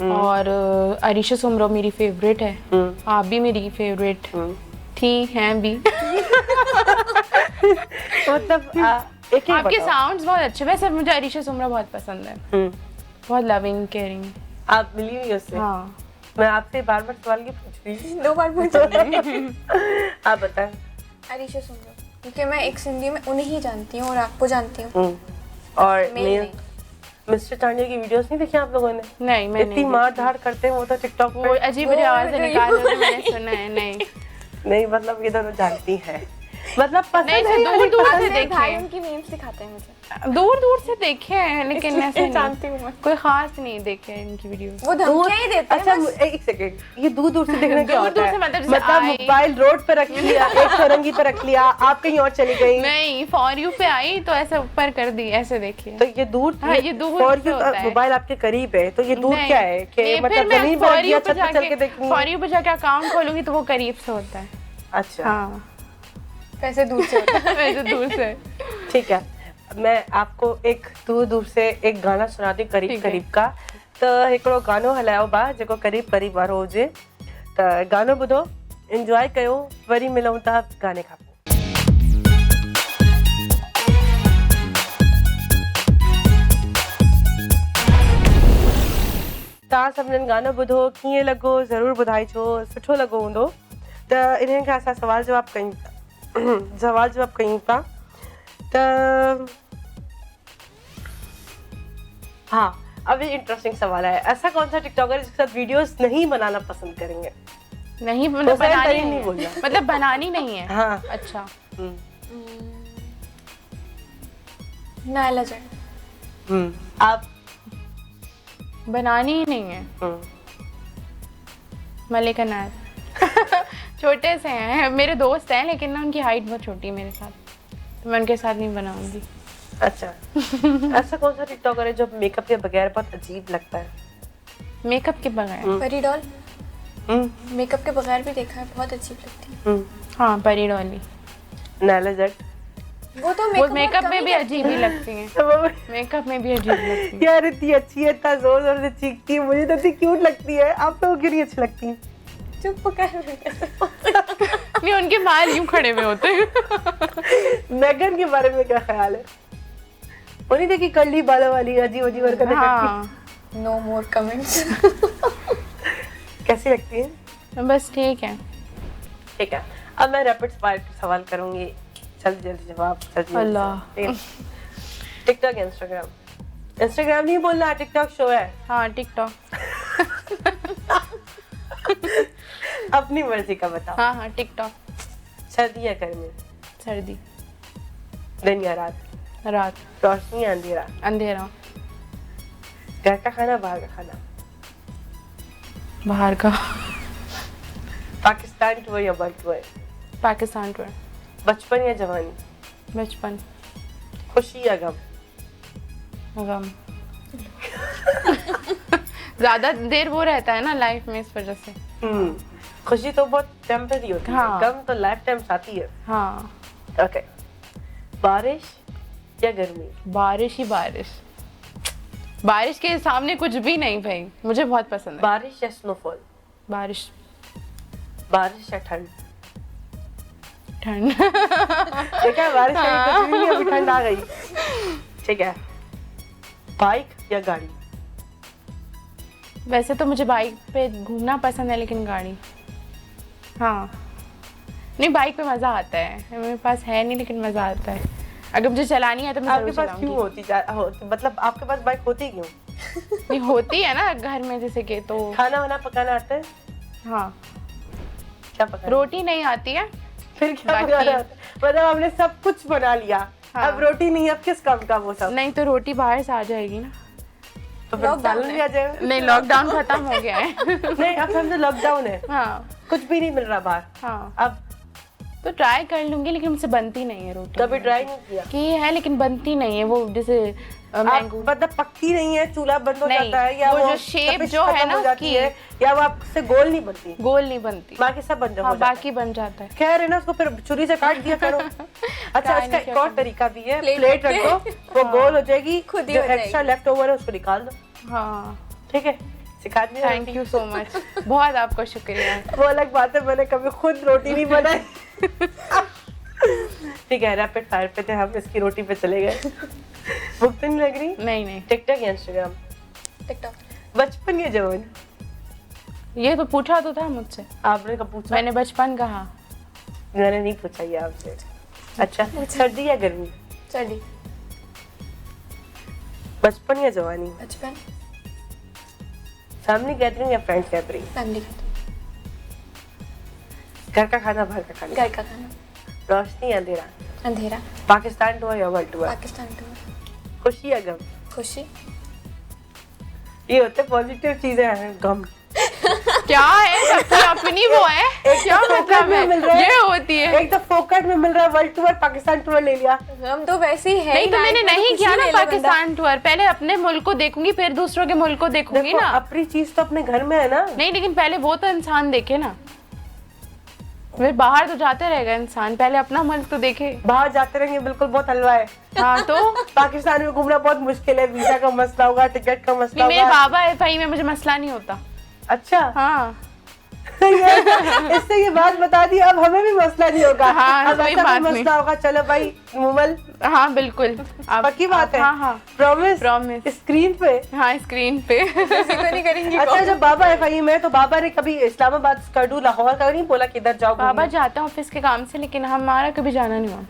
और अरीशा सुमरो मेरी फेवरेट है। आप भी मेरी फेवरेट थी, हैं भी। मतलब एक ही आपके बताओ। साउंड्स बहुत अच्छे, वैसे मुझे अरीशा सुमरो बहुत पसंद है, बहुत लविंग केयरिंग। आप मिली हुई उससे? हाँ, मैं आपसे बार बार सवाल की पूछ रही हूँ। 2 बार पूछा। आप बताएं। अरीशा सुमरो, क्योंकि मैं एक सिंधी में उन्हें ही जानती हूँ और आपको जानती हूँ। और मेल नहीं। मिस्टर चांडिया की वीडियोस नहीं देखी आप लोगों ने? नहीं, मैं इतनी मार धाड़ करते हैं वो तो टिकटॉक वो पे। अजीब आवाज़ निकाल रहे थे, मैंने सुना है। नहीं नहीं, मतलब ये दोनों जानती हैं, मतलब पसंद नहीं, है, दूर दूर से मेरे देखे भाई हैं, उनकी मीम्स दिखाते हैं मुझे। दूर दूर से देखे हैं, लेकिन इसलिए ऐसे जानती नहीं, हूँ मैं। कोई खास नहीं देखे हैं इनकी वीडियो। वो धमकियां ही देते हैं। अच्छा बस। एक सेकंड, ये दूर दूर से देखना क्या होता दूर है? से मतलब जैसे मतलब आई- मोबाइल रोड पे रख लिया, एक चौरंगी पे रख लिया, आप कहीं और चली गई, नहीं, फॉर यू पे आई तो ऐसे ऊपर कर दी, ऐसे देखिए। तो ये दूर, हाँ, ये दूर फॉर से यू होता है। मोबाइल आपके करीब है, तो ये दूर नहीं, क्या है कि नहीं, मतलब फिर मैं जमीन पर रख दिया, For You छत पे चल के देखनी? फॉर यू पे जाके अकाउंट खोलूंगी तो वो करीब से होता है। अच्छा हाँ, वैसे दूर से होता है। वैसे दूर से। ठीक है, मैं आपको एक दूर दूर से एक गाना सुनाती करीब ठीक है। करीब का। तो हिकिड़ो गानो हलायो बा जेको करीब करीब वारो हुजे, त गानो ॿुधो, एंजॉय कयो, वरी मिलूं था गाने खां पोइ। तव्हां सभिनीनि गानो ॿुधो, कीअं लॻो ज़रूरु ॿुधाइजो, सुठो लॻो हूंदो। त इन्हनि खां असां सवाल जवाब कयूं था। त हाँ, अब ये इंटरेस्टिंग सवाल है, ऐसा कौन सा टिकटॉकर जिसके साथ वीडियोस नहीं बनाना पसंद करेंगे? नहीं, तो मतलब सही बनानी तरीके नहीं नहीं है। बोलना। मतलब बनानी नहीं है। हाँ। अच्छा, नायला जट। आप? बनानी ही नहीं है। मलिका नायर। छोटे से हैं, मेरे दोस्त हैं लेकिन ना उनकी हाइट बहुत छोटी है मेरे साथ, तो मैं उनके साथ नहीं बनाऊंगी। अच्छा ऐसा कौन सा टिकटॉकर है जो मेकअप के बगैर बहुत अजीब लगता है? मेकअप के बगैर परी डॉल हम्म मेकअप के बगैर भी देखा है, बहुत अजीब लगती है। हाँ परी डॉली, नैला जट। वो तो वो मेकअप में भी अजीब ही लगती हैं, मेकअप में भी अजीब लगती हैं। यार इतनी अच्छी है, इतना जोर जोर से चीखती है, मुझे तो इतनी क्यूट लगती है। आप लोगों को क्यों नहीं अच्छी लगती है? चुप कर। नहीं उनके बाल यूं खड़े हुए होते हैं। मेगन के बारे में क्या ख्याल है? वो नहीं देखी कर्ली बालों वाली अजीब अजीब हरकतें करती हाँ नो मोर कमेंट्स। कैसी लगती है? बस ठीक है। ठीक है, अब मैं रैपिड फायर सवाल करूंगी, जल्दी जल्दी जवाब, जल्दी अल्लाह। TikTok Instagram? इंस्टाग्राम नहीं बोलना, टिकटॉक शो है। हाँ टिकटॉक। अपनी मर्जी का बताओ। हाँ टिकटॉक। सर्दी या गर्मी? सर्दी। दिन या रात? रात। रोशनी या अंधेरा? अंधेरा। घर का खाना बाहर का खाना? बाहर का। पाकिस्तान टूर या वर्ल्ड टूर? पाकिस्तान टूर। बचपन या जवानी? बचपन। खुशी या गम? गम। ज्यादा देर वो रहता है ना लाइफ में, इस वजह से। खुशी तो बहुत टेम्पररी होती है, हाँ। गम तो लाइफ टाइम साथी है। हाँ। ओके, बारिश या गर्मी? बारिश ही बारिश, बारिश के सामने कुछ भी नहीं भाई, मुझे बहुत पसंद है। बारिश या स्नोफॉल? बारिश। बारिश या ठंड? ठंड। देखा है, बारिश का कुछ भी नहीं, अभी ठंड आ गई। ठीक है, बाइक या गाड़ी? वैसे तो मुझे बाइक पे घूमना पसंद है, लेकिन गाड़ी। हाँ नहीं, बाइक पे मजा आता है, मेरे पास है नहीं लेकिन मजा आता है। अगर मुझे चलानी है तो मैं आपके जरूर पास क्यों चलाऊंगी। मतलब आपके पास बाइक होती क्यों? नहीं होती है ना घर में, जैसे कि तो। खाना वाना पकाना आता है? हाँ। क्या पकाना? रोटी नहीं आती है। फिर क्या बाकी- पकाना आता है? मतलब हमने सब कुछ बना लिया, हाँ। अब रोटी नहीं, अब किस काम का वो सब? नहीं तो रोटी बाहर से आ जाएगी ना। तो फिर सालन भी आ जाएगा। नहीं लॉकडाउन खत्म हो गया है। नहीं, अब समझो लॉकडाउन है, हाँ कुछ भी नहीं मिल रहा बाहर, हाँ, अब तो ट्राई कर लूंगी, लेकिन मुझसे बनती नहीं है रोटी। कभी ट्राई नहीं किया? की है लेकिन बनती नहीं है, वो जैसे मैंगो। मतलब पकती नहीं है, चूल्हा बंद हो नहीं, जाता है, या वो वो जो shape तपिश जो है खत्म ना हो जाती उसकी- है, या वो आपसे गोल नहीं बनती, गोल नहीं बनती। बाकी सब बन हाँ हो जाता है। बाकी बन जाता है। खैर है ना, उसको फिर छुरी से काट दिया करो। अच्छा, Try इसका नहीं एक और किया। तरीका भी है, प्लेट प्लेट रख रख दो, वो गोल हो जाएगी, खुद ही जो हो जाएगी। एक्स्ट्रा लेफ्ट ओवर है उसको निकाल दो। हाँ ठीक है, सिखा दिया। थैंक यू सो मच, बहुत आपका शुक्रिया। वो अलग बात है, मैंने कभी खुद रोटी नहीं बनाई। ठीक है, रैपिड फायर पे थे हम, इसकी रोटी पे चले गए। भूख तो नहीं लग रही? नहीं नहीं, टिकटॉक या इंस्टाग्राम? टिकटॉक। बचपन या जवानी? ये तो पूछा तो था मुझसे, आपने कब पूछा? मैंने बचपन कहा। मैंने नहीं पूछा ये आपसे। अच्छा, सर्दी या गर्मी? सर्दी। बचपन या जवानी? बचपन। फैमिली गैदरिंग या फ्रेंड्स गैदरिंग? फैमिली का। घर का खाना बाहर का खाना? घर का खाना। रोशनी या अंधेरा? अंधेरा। पाकिस्तान टूर या वर्ल्ड टूर? पाकिस्तान टूर। खुशी या गम? खुशी। ये होते पॉजिटिव चीजें हैं, गम क्या है, सबकी अपनी वो है, क्या मतलब में मिल रहा है, है। ये होती है। एक तो फोकट में मिल रहा है वर्ल्ड टूर, पाकिस्तान टूर ले लिया। हम तो वैसे ही है। नहीं तो मैंने नहीं किया ना खुशी ले ले पाकिस्तान टूर, पहले अपने मुल्क को देखूंगी फिर दूसरों के मुल्क को देखूंगी देखो, ना। अपनी चीज तो अपने घर में है ना। नहीं लेकिन पहले वो तो इंसान देखे ना, फिर बाहर तो जाते रहेगा इंसान, पहले अपना मुल्क तो देखे। बाहर जाते रहेंगे, बिल्कुल बहुत हलवा है। हाँ तो पाकिस्तान में घूमना बहुत मुश्किल है, वीजा का मसला होगा, टिकट का मसला नहीं, मेरे होगा। बाबा है भाई में मुझे मसला नहीं होता। अच्छा, हाँ इससे ये बात बता दी, अब हमें भी मसला नहीं होगा। हाँ, अब कोई ऐसा बात कोई नहीं। मसला होगा, चलो भाई मुमल, हाँ बिल्कुल। पक्की बात है। हाँ हाँ प्रॉमिस? प्रॉमिस। स्क्रीन पे? हाँ स्क्रीन पे। किसी को नहीं करेंगी। अच्छा, जब बाबा FIM है तो बाबा ने कभी इस्लामाबाद, स्कर्डू, लाहौर का नहीं बोला कि इधर जाओ बाबा घूमने? जाते हैं ऑफिस के काम से, लेकिन हमारा कभी जाना नहीं हुआ।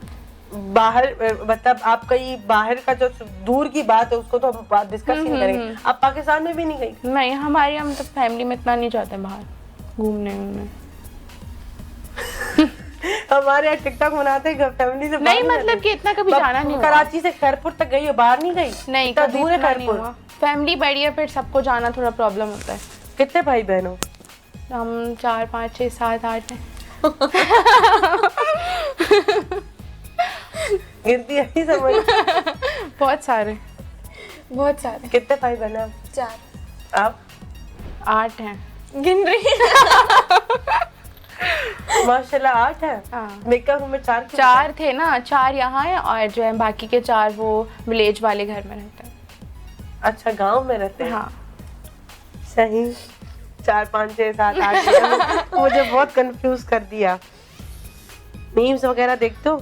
बाहर मतलब आप कहीं बाहर का जो दूर की बात है उसको तो हम बात डिस्कस नहीं करेंगे। आप पाकिस्तान में भी नहीं गई? नहीं, हमारे हम तो फैमिली में इतना नहीं जाते बाहर घूमने उमने। हमारे यहाँ टिकटॉक बनाते हैं फैमिली से नहीं बाहर मतलब कि इतना कभी जाना नहीं हुआ। कराची से खैरपुर तक गई हो, बाहर नहीं गई? नहीं इतना कभी दूर है इतना नहीं खैरपुर। हुआ। फैमिली बड़ी है, फिर सबको जाना थोड़ा प्रॉब्लम होता है। कितने भाई बहन हो? हम 4 5 6 7 8 हैं। गिनती नहीं समझ। बहुत सारे। बहुत सारे। कितने भाई बहन आप? 4। आप? 8 हैं। गिन रही माशाल्लाह 8 है। हाँ। मेकअप रूम में 4 4 थे ना, 4 यहाँ हैं और जो है बाकी के 4 वो विलेज वाले घर में रहते हैं। अच्छा, गांव में रहते हैं। हाँ। सही। 4 5 6 7 8 मुझे बहुत कंफ्यूज कर दिया। मीम्स वगैरह देखते हो?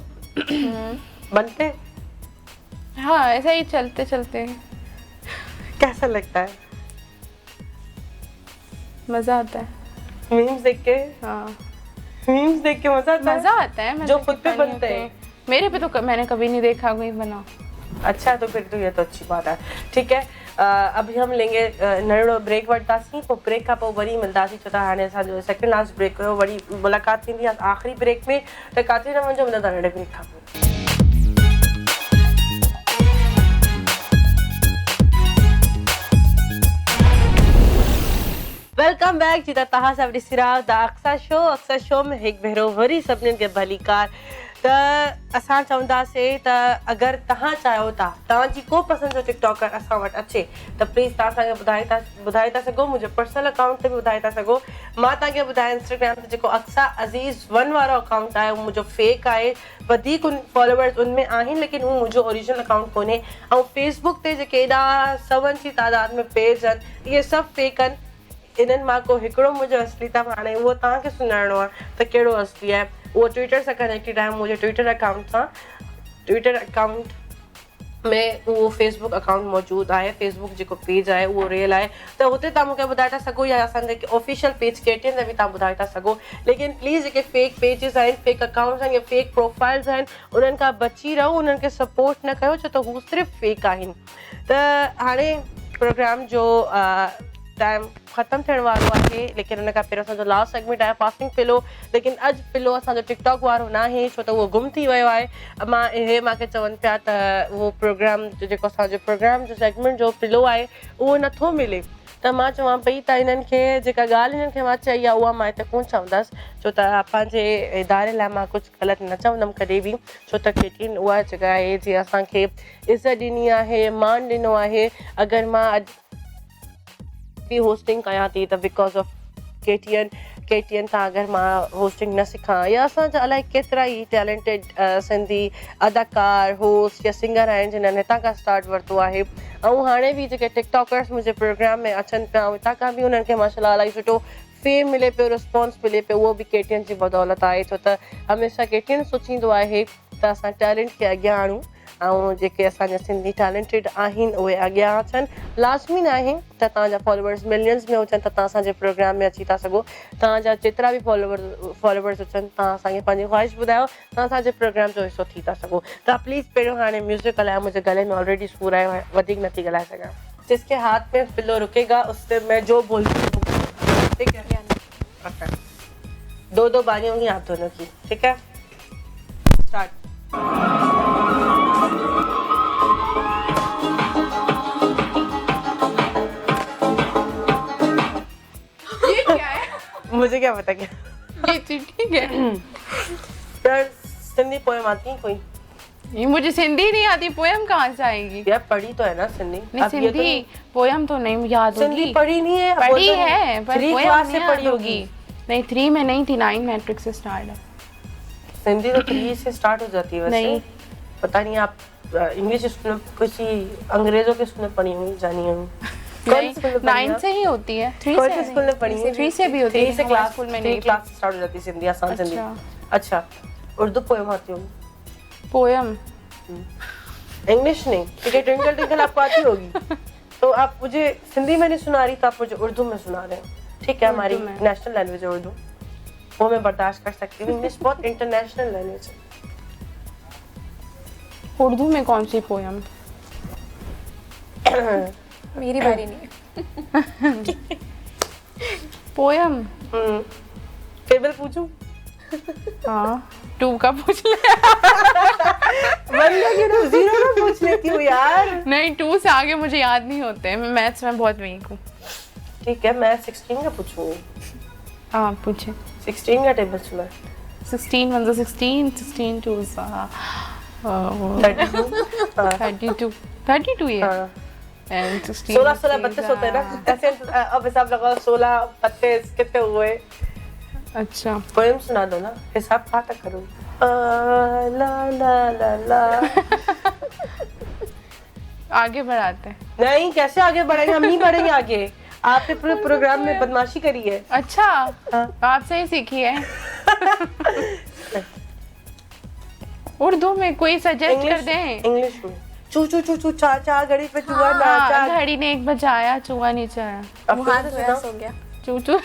बनते? हाँ, ऐसा ही चलते चलते कैसा लगता है? मजा आता है। मीम्स देख के? हाँ, मीम्स देख के मजा आता है? मजा आता है। जो खुद पे बनते हैं? मेरे पे तो मैंने कभी नहीं देखा कोई बना। अच्छा, तो फिर तो ये तो अच्छी बात है। ठीक है, अभी हम लेंगे नड़ो ब्रेक वठंदासीं, पोइ ब्रेक खां पोइ वरी मिलंदासीं। छो त हाणे असांजो सेकंड लास्ट ब्रेक हुयो, वरी मुलाक़ात थींदी आहे आख़िरी ब्रेक में। त काथे न वञो, मिलंदा नंढे ब्रेक खां पोइ। वेलकम बैक जी। तव्हां सभु ॾिसी रहिया आहियो द अक्सा शो में हिकु भेरो वरी सभिनीनि खे भलीकार। त असां चवंदासीं त अगरि तव्हां चाहियो था तव्हांजी को पसंदि जो टिकटॉकर असां वटि अचे त प्लीज़ तव्हां असांखे ॿुधाए था सघो। मुंहिंजे पर्सनल अकाउंट ते बि ॿुधाए था सघो। मां तव्हांखे ॿुधायां इंस्टाग्राम ते जेको अक्सा अज़ीज़ 1 वारो अकाउंट आहे उहो मुंहिंजो फेक आहे। वधीक फॉलोवर्स उनमें आहिनि लेकिन उहो मुंहिंजो ओरिजिनल अकाउंट कोन्हे। ऐं फेसबुक ते जेके एॾा सवनि जी तादाद में पेज आहिनि इहे सभु फेक आहिनि। इन्हनि मां को हिकिड़ो मुंहिंजो असली त हाणे उहो तव्हांखे सुञाणो आहे त कहिड़ो असली आहे। उहो ट्विटर सां कनेक्टेड आहे। मुंहिंजे ट्विटर अकाउंट में उहो फेसबुक अकाउंट मौजूदु आहे। फेसबुक जेको पेज आहे उहो रियल आहे त हुते तव्हां मूंखे ॿुधाए था सघो या असांजे ऑफिशियल पेज केटीएन ते बि तव्हां ॿुधाए था सघो। लेकिन प्लीज़ जेके फेक पेजिस आहिनि, फेक अकाउंट्स आहिनि या फेक प्रोफाइल्स आहिनि उन्हनि खां बची रहो, उन्हनि खे सपोर्ट न कयो छो त हू सिर्फ़ु फेक आहिनि। त हाणे प्रोग्राम जो टाइम ख़तमु थियण वारो आहे लेकिन हुन खां पहिरियों असांजो लास्ट सेगमेंट आहे पासिंग पिलो। लेकिन अॼु पिलो असांजो टिकटॉक वारो न आहे छो त उहो गुम थी वियो आहे। मूंखे चवनि पिया त उहो प्रोग्राम जेको असांजो प्रोग्राम जो सेगमेंट जो पिलो आहे उहो नथो मिले। त मां चवां पई त इन्हनि खे जेका ॻाल्हि इन्हनि खे मां चई आहे उहा मां हिते कोन चवंदसि छो त पंहिंजे इदारे लाइ मां कुझु ग़लति न चवंदमि कॾहिं बि। छो त केटीएन उहा जॻह आहे जीअं असांखे इज़त ॾिनी आहे, मान ॾिनो आहे। अगरि मां अॼु बि होस्टिंग कयां थी त बिकॉज ऑफ केटीएन तां अगरि मां होस्टिंग न सिखां या असांजा अलाए केतिरा ई टैलेंटेड सिंधी अदाकार होस्ट या सिंगर आहिनि जिन्हनि हितां खां स्टार्ट वरितो आहे। ऐं हाणे बि जेके टिकटॉकर्स मुंहिंजे प्रोग्राम में अचनि पिया हितां खां बि उन्हनि खे माशाल्लाह इलाही सुठो फेम मिले पियो, रिस्पॉन्स मिले पियो। उहो बि केटीएन जी बदौलत आहे छो त हमेशह केटीएन सोचींदो आहे त असां टैलेंट खे अॻियां आणूं ऐं जेके असांजा सिंधी टैलेंटेड आहिनि उहे अॻियां अचनि। लाज़मी न आहे त तव्हांजा फॉलोवर्स मिलियंस में हुजनि त तव्हां असांजे प्रोग्राम में अची था सघो। तव्हांजा जेतिरा बि फॉलोवर्स हुजनि तव्हां असांखे पंहिंजी ख़्वाहिश ॿुधायो, तव्हां असांजे प्रोग्राम जो हिसो थी था सघो। तव्हां प्लीज़ पहिरियों हाणे म्यूज़िक हलायो, मुंहिंजे गले में ऑलरेडी सूर आयो आहे, वधीक नथी ॻाल्हाए सघां। जिसके हाथ में पिलो रुकेगा उससे मैं जो बोलती हूँ, ठीक है? 2-2 बारी होंगी आप दोनों की, ठीक है? स्टार्ट। ये क्या है? मुझे क्या पता क्या ये ठीक है। यार सिंधी पोएम आती है कोई? ये मुझे सिंधी नहीं आती, पोएम कहाँ से आएगी? यार पढ़ी तो है ना सिंधी। नहीं सिंधी पोएम तो नहीं याद होगी। सिंधी पढ़ी नहीं है? पढ़ी है पर पोएम क्लास से नहीं पढ़ी याद होगी। नहीं 3 में नहीं थी, 9 मैट्रिक से स्टार्ट है। सिंधी तो 3 से स्टार्ट हो जाती है वैसे। नहीं। पता नहीं आप इंग्लिश स्कूल में किसी अंग्रेजों के स्कूल में पढ़ी हुई जानी हुई। नहीं 9 से ही होती है। 3 से स्कूल में पढ़ी हुई? 3 से भी होती है। 3 से क्लास स्कूल में नहीं। क्लास स्टार्ट हो जाती है सिंधी, आसान सिंधी। अच्छा, उर्दू पोएम आती होगी? पोएम इंग्लिश नहीं, ठीक है। ट्विंकल ट्विंकल आपको आती होगी तो आप मुझे सिंधी में नहीं सुना रही तो आप मुझे उर्दू में सुना रहे हैं, ठीक है? हमारी नेशनल लैंग्वेज है उर्दू, वो मैं बर्दाश्त कर सकती हूँ। इंग्लिश बहुत इंटरनेशनल लैंग्वेज है। उर्दू में कौन सी पोएम? मेरी बारी नहीं है। पोएम टेबल पूछूं? हाँ 2 का पूछ ले। वरना क्यों ना 0 ना पूछ लेती हूँ यार। नहीं 2 से आगे मुझे याद नहीं होते, मैं मैथ्स में बहुत वीक हूँ। ठीक है, मैं 16 का पूछूंगी। हाँ पूछे। 16 का टेबल सुना है? 16 1 16, 16 2 32 ये। हाँ। And 16 16 32 होते हैं ना ऐसे। अब हिसाब लगाओ 16 32 कितने हुए? अच्छा पोएम सुना दो ना, हिसाब कहाँ तक करूँ? ला ला ला ला। आगे बढ़ाते हैं। नहीं, कैसे आगे बढ़ेंगे? हम नहीं बढ़ेंगे आगे। आपने पूरे प्रोग्राम में बदमाशी करी है। अच्छा हाँ। आपसे ही सीखी है। उर्दू में कोई सजेस्ट कर दें। इंग्लिश में चू चू चू चू चा चा घड़ी पे चूहा नाचा। हाँ, घड़ी ने 1 बजाया, चूहा नीचे आया। अब हाथ फिर से धोया सुनाओ। सो गया। चू चू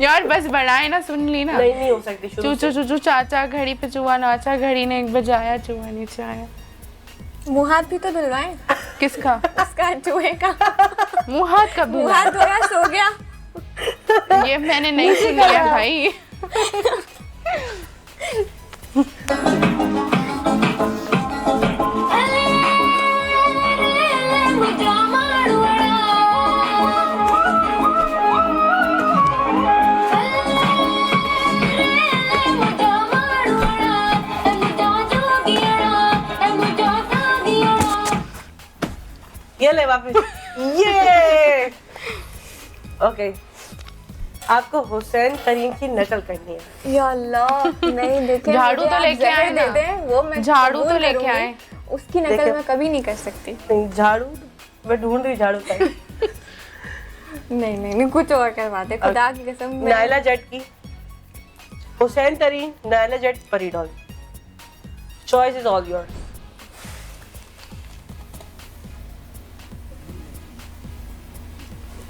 यार बस बढ़ाए ना, सुन ली ना। नहीं हो सकती। चू चू चू चू चाचा घड़ी पे चूहा नाचा, घड़ी ने 1 बजाया, चूहा नीचे आया। मुँह हाथ भी तो धुलवाएं। किसका? उसका चूहे का। मुँह हाथ कब मुँह धुला? हाथ धोया सो गया। ये मैंने नहीं सुन लिया भाई। ये ले वापस। ये ओके। आपको हुसैन करीम की नकल करनी है। या अल्लाह, नहीं देखे। झाड़ू मुझे तो आप लेके आए जहर ना। दे दें, वो मैं झाड़ू कबूल तो लेके करूंगी। आए। उसकी नकल देखे। मैं कभी नहीं कर सकती। नहीं, झाड़ू मैं ढूंढ रही झाड़ू का। नहीं नहीं नहीं, कुछ और करवा दे खुदा की कसम। नायला जट की, हुसैन तरीन, नायला जट, परीडॉल। Choice is all yours.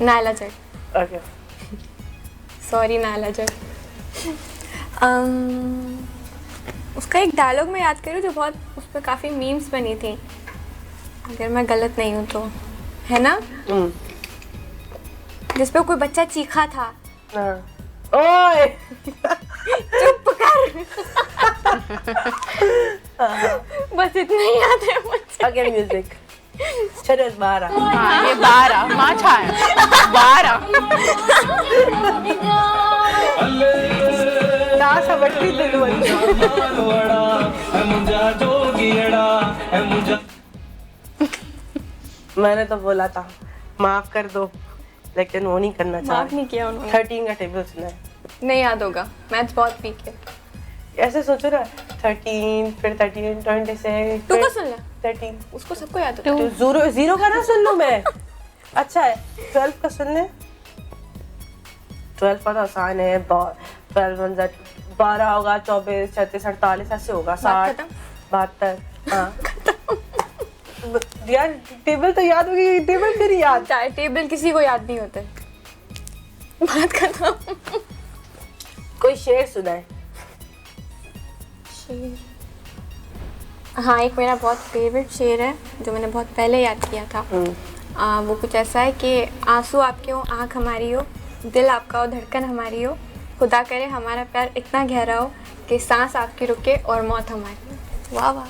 Naila Jatt. Okay. Sorry Naila Jatt. उसका एक डायलॉग मैं याद करूँ जो बहुत, उस पर काफ़ी मीम्स बनी थी, अगर मैं गलत नहीं हूँ तो, है ना? जिस पे कोई बच्चा चीखा था। हाँ। ओए चुप कर। बस इतना ही याद है मुझे। Okay, music. चलो बाहर आ। हाँ ये 12 माछा है। 12 दासा बट्टी दिलवरी। मैंने तो बोला था माफ कर दो, लेकिन वो नहीं करना माफ चाहा। नहीं किया उन्होंने। 13 का टेबल सुना है? नहीं याद होगा, मैथ्स बहुत वीक है। ऐसे सोचो ना, 13 फिर 13 26 तू का सुन ले, 13। उसको सबको याद होता है। तो जीरो का ना सुन लूं मैं। अच्छा है, 12 का सुन ले। 12 का तो आसान है। 12 12 होगा, 24 36 48 ऐसे होगा। 60 72। हाँ यार टेबल तो याद होगी, टेबल फिर याद। टेबल किसी को याद नहीं होता है। बात खत्म। कोई शेर सुनाए। हाँ, एक मेरा बहुत फेवरेट शेर है जो मैंने बहुत पहले याद किया था। वो कुछ ऐसा है कि आंसू आपके हो, आँख हमारी हो, दिल आपका हो, धड़कन हमारी हो, खुदा करे हमारा प्यार इतना गहरा हो कि सांस आपकी रुके और मौत हमारी हो। वाह वाह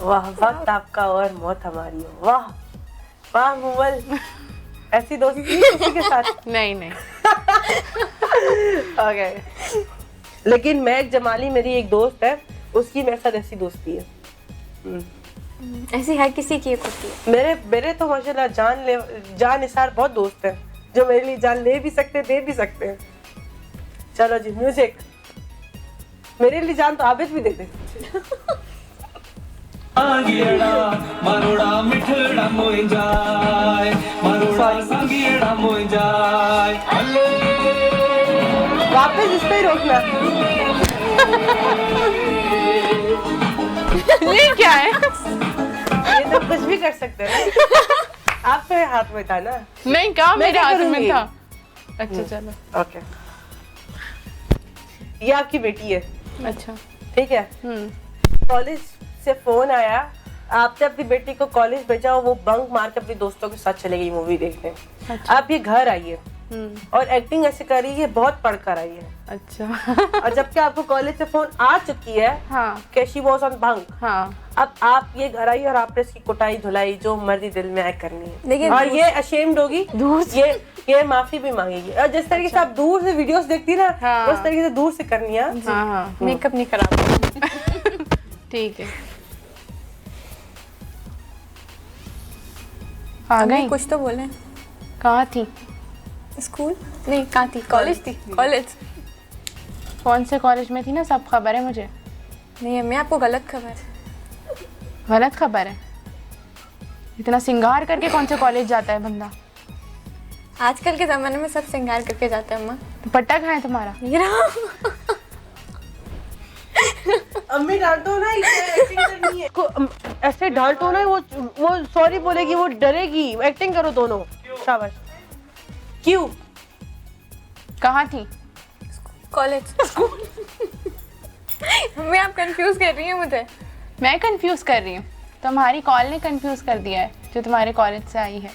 वाह, वक्त आपका और मौत हमारी हो। वाह वाह मुवल, ऐसी दोस्ती किसी के साथ? नहीं नहीं। ओके। लेकिन महक जमाली मेरी एक दोस्त है, उसकी मेरे साथ ऐसी दोस्ती है। ऐसी हर किसी की एक होती है। मेरे तो माशाल्लाह जान निसार बहुत दोस्त हैं जो मेरे लिए जान ले भी सकते हैं, दे भी सकते हैं। चलो जी म्यूजिक। मेरे लिए जान तो आबिद भी दे दे। मारोड़ा मिठड़ा मोय जाय, मारोड़ा संगीड़ा मोय जाय। वापस इस पे ही रोकना। ये क्या है? ये तो कुछ भी कर सकते हैं। आपके हाथ में था ना। नहीं क्या मैं मेरे क्या हाथ में करूंगी? था। अच्छा चलो। ओके। ये आपकी बेटी है, अच्छा। ठीक है? कॉलेज से फोन आया, आपने अपनी बेटी को कॉलेज भेजा और वो बंक मार के अपने दोस्तों के साथ चले गई मूवी देखने। अच्छा। आप ये घर आइए, और एक्टिंग ऐसे कर रही है, बहुत पढ़ कर आई है। अच्छा। और जबकि आपको कॉलेज से फोन आ चुकी है हाँ कि शी वाज ऑन भंग। हाँ अब आप ये घर आई और आपने इसकी कुटाई धुलाई जो मर्जी दिल में आए करनी है, लेकिन और ये अशेम्ड होगी, दूर से। ये माफी भी मांगेगी। और जिस तरीके से आप दूर से वीडियोस देखती ना, हाँ। उस तरीके से दूर से करनी है। हाँ हाँ मेकअप नहीं खराब। ठीक है। आ गई? कुछ तो बोले। कहाँ थी? स्कूल नहीं, कहाँ थी? कॉलेज थी। कॉलेज कौन से कॉलेज में थी ना, सब खबर है मुझे। नहीं अम्मी, आपको गलत खबर। गलत खबर है? इतना सिंगार करके कौन से कॉलेज जाता है बंदा? आजकल के ज़माने में सब श्रृंगार करके जाते हैं अम्मा। दुपट्टा कहाँ है तुम्हारा? मेरा अम्मी डांटो ना, एक्टिंग करनी है ऐसे डांटो ना, वो सॉरी बोलेगी, वो डरेगी। एक्टिंग करो दोनों, शाबाश। क्यों? कहाँ थी? कॉलेज। मम्मी आप कंफ्यूज कर रही हैं मुझे। मैं कंफ्यूज कर रही हूँ? तुम्हारी कॉल ने कंफ्यूज कर दिया है, जो तुम्हारे कॉलेज से आई है।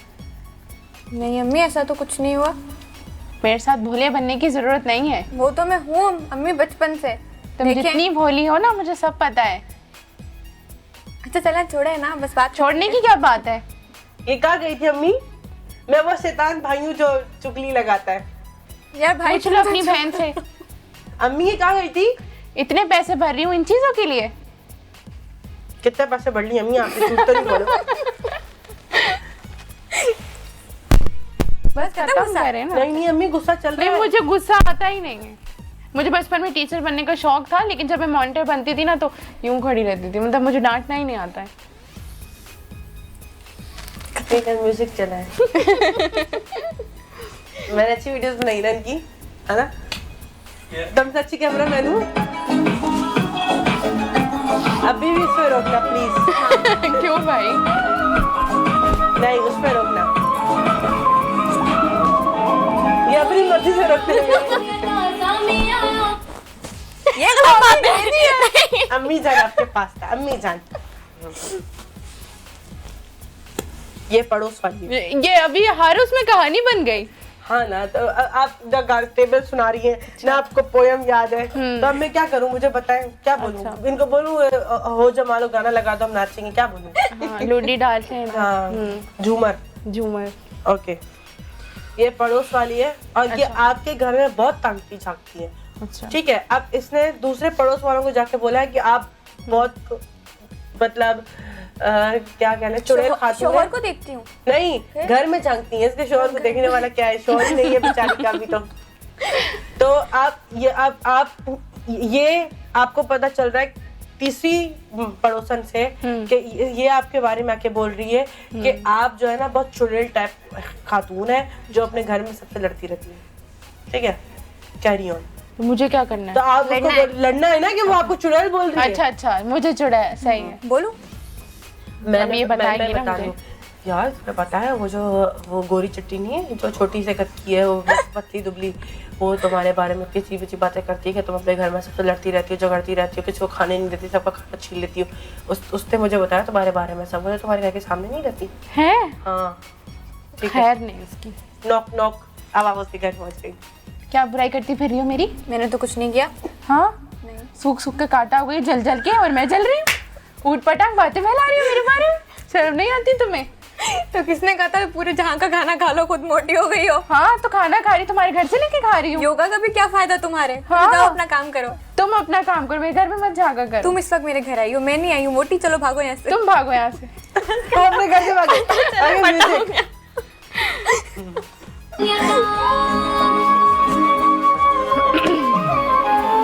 नहीं अम्मी, ऐसा तो कुछ नहीं हुआ। मेरे साथ भोले बनने की जरूरत नहीं है। वो तो मैं हूँ अम्मी, बचपन से। तुम देखें। जितनी भोली हो ना, मुझे सब पता है। अच्छा चला छोड़े ना, बस बात छोड़ने की क्या बात है? ये कहाँ गई थी अम्मी? मैं वो शैतान भाई हूँ जो चुगली लगाता है। यार भाई, पूछ लो अपनी बहन से। अम्मी ये कहाँ गई थी? इतने पैसे भर रही हूँ इन चीजों के लिए। कितने पैसे बढ़ ली अम्मी? आपसे झूठ तो नहीं बोलो। बस खत्म करें ना। नहीं नहीं अम्मी, गुस्सा चल रहा नहीं, है। मुझे गुस्सा आता ही नहीं है। मुझे बचपन में टीचर बनने का शौक था, लेकिन जब मैं मॉनिटर बनती थी ना तो यूं खड़ी रहती थी। मतलब मुझे डांटना ही नहीं आता है। म्यूजिक चला है। मैंने अच्छी वीडियोस बनाई ना इनकी, है ना? तुमसे अच्छी कैमरा मैन हूँ। अभी भी उस पे रोकना प्लीज। क्यों भाई? नहीं, उस पे रोकना। ये अपनी मर्जी से रोकते हैं। ये गलत बात है। अम्मी जान आपके पास था, अम्मी जान। ये पड़ोस वाली है। ये अभी हर उसमें कहानी बन गई। हाँ ना, तो आप टेबल सुना रही हैं ना, आपको पोयम याद है, तो अब मैं क्या करूं? मुझे बताएं, क्या बोलूं? अच्छा। इनको बोलूं हो जमालो गाना लगा दो हम नाचेंगे, क्या बोलूं? हाँ, लूडी डालते हैं। हाँ, झूमर। झूमर। ओके, ये पड़ोस वाली है और ये आपके घर में बहुत ताकती झांकती है। अच्छा। ठीक है, अब इसने दूसरे पड़ोस वालों को जाके बोला है कि आप बहुत मतलब क्या कहना, चुड़ैल खातून है। शोहर को देखती हूँ। नहीं, घर में झांकती है, इसके शोहर को देखने वाला क्या है? शोहर ही नहीं है बेचारी का भी। तो आप ये आपको पता चल रहा है तीसरी पड़ोसन से कि ये आपके बारे में आके बोल रही है कि आप जो है ना बहुत चुड़ैल टाइप खातून है जो अपने घर में सबसे लड़ती रहती है। ठीक है, कैरी ऑन। तो मुझे क्या करना है? तो आप लड़ना है ना कि वो आपको चुड़ैल बोल रही है। अच्छा अच्छा, मुझे चुड़ा है, सही है। बोलूं? अब ये बताएगी ना मुझे। यार तुम्हें पता है वो गोरी चिट्टी नहीं है जो छोटी से कच्ची है, वो पतली दुबली, वो तुम्हारे बारे में किसी भी बातें करती है कि तुम अपने घर में सबसे लड़ती रहती हो, झगड़ती रहती हो, किसी को खाने नहीं देती, सबका खाना छीन लेती हो। उसने मुझे बताया तुम्हारे बारे में सब, मुझे तुम्हारे घर के सामने नहीं रहती है। हाँ ठीक है। खैर नहीं उसकी। नॉक नॉक आवाज उसके घर पहुंच गई। क्या बुराई करती फिर रही हो मेरी? मैंने तो कुछ नहीं किया। हाँ, नहीं। सूख सूख के काटा हुआ, जल जल के, और मैं जल रही हूँ। ऊट पटांग बातें फैला रही हूँ मेरे बारे में। शर्म नहीं आती तुम्हें? तो किसने कहा था पूरे जहाँ का खाना खा लो, खुद मोटी हो गई हो? हाँ, तो खाना खा रही तुम्हारे घर से लेके खा रही हूँ। योगा का भी क्या फायदा तुम्हारे? हाँ। जाओ अपना काम करो। तुम अपना काम करो, मेरे घर में मत झांका करो। तुम इस वक्त मेरे घर आई हो, मैं नहीं आई हूँ। मोटी, चलो भागो यहाँ से। तुम भागो यहाँ से। तो अपने घर से भागे। आगे म्यूजिक।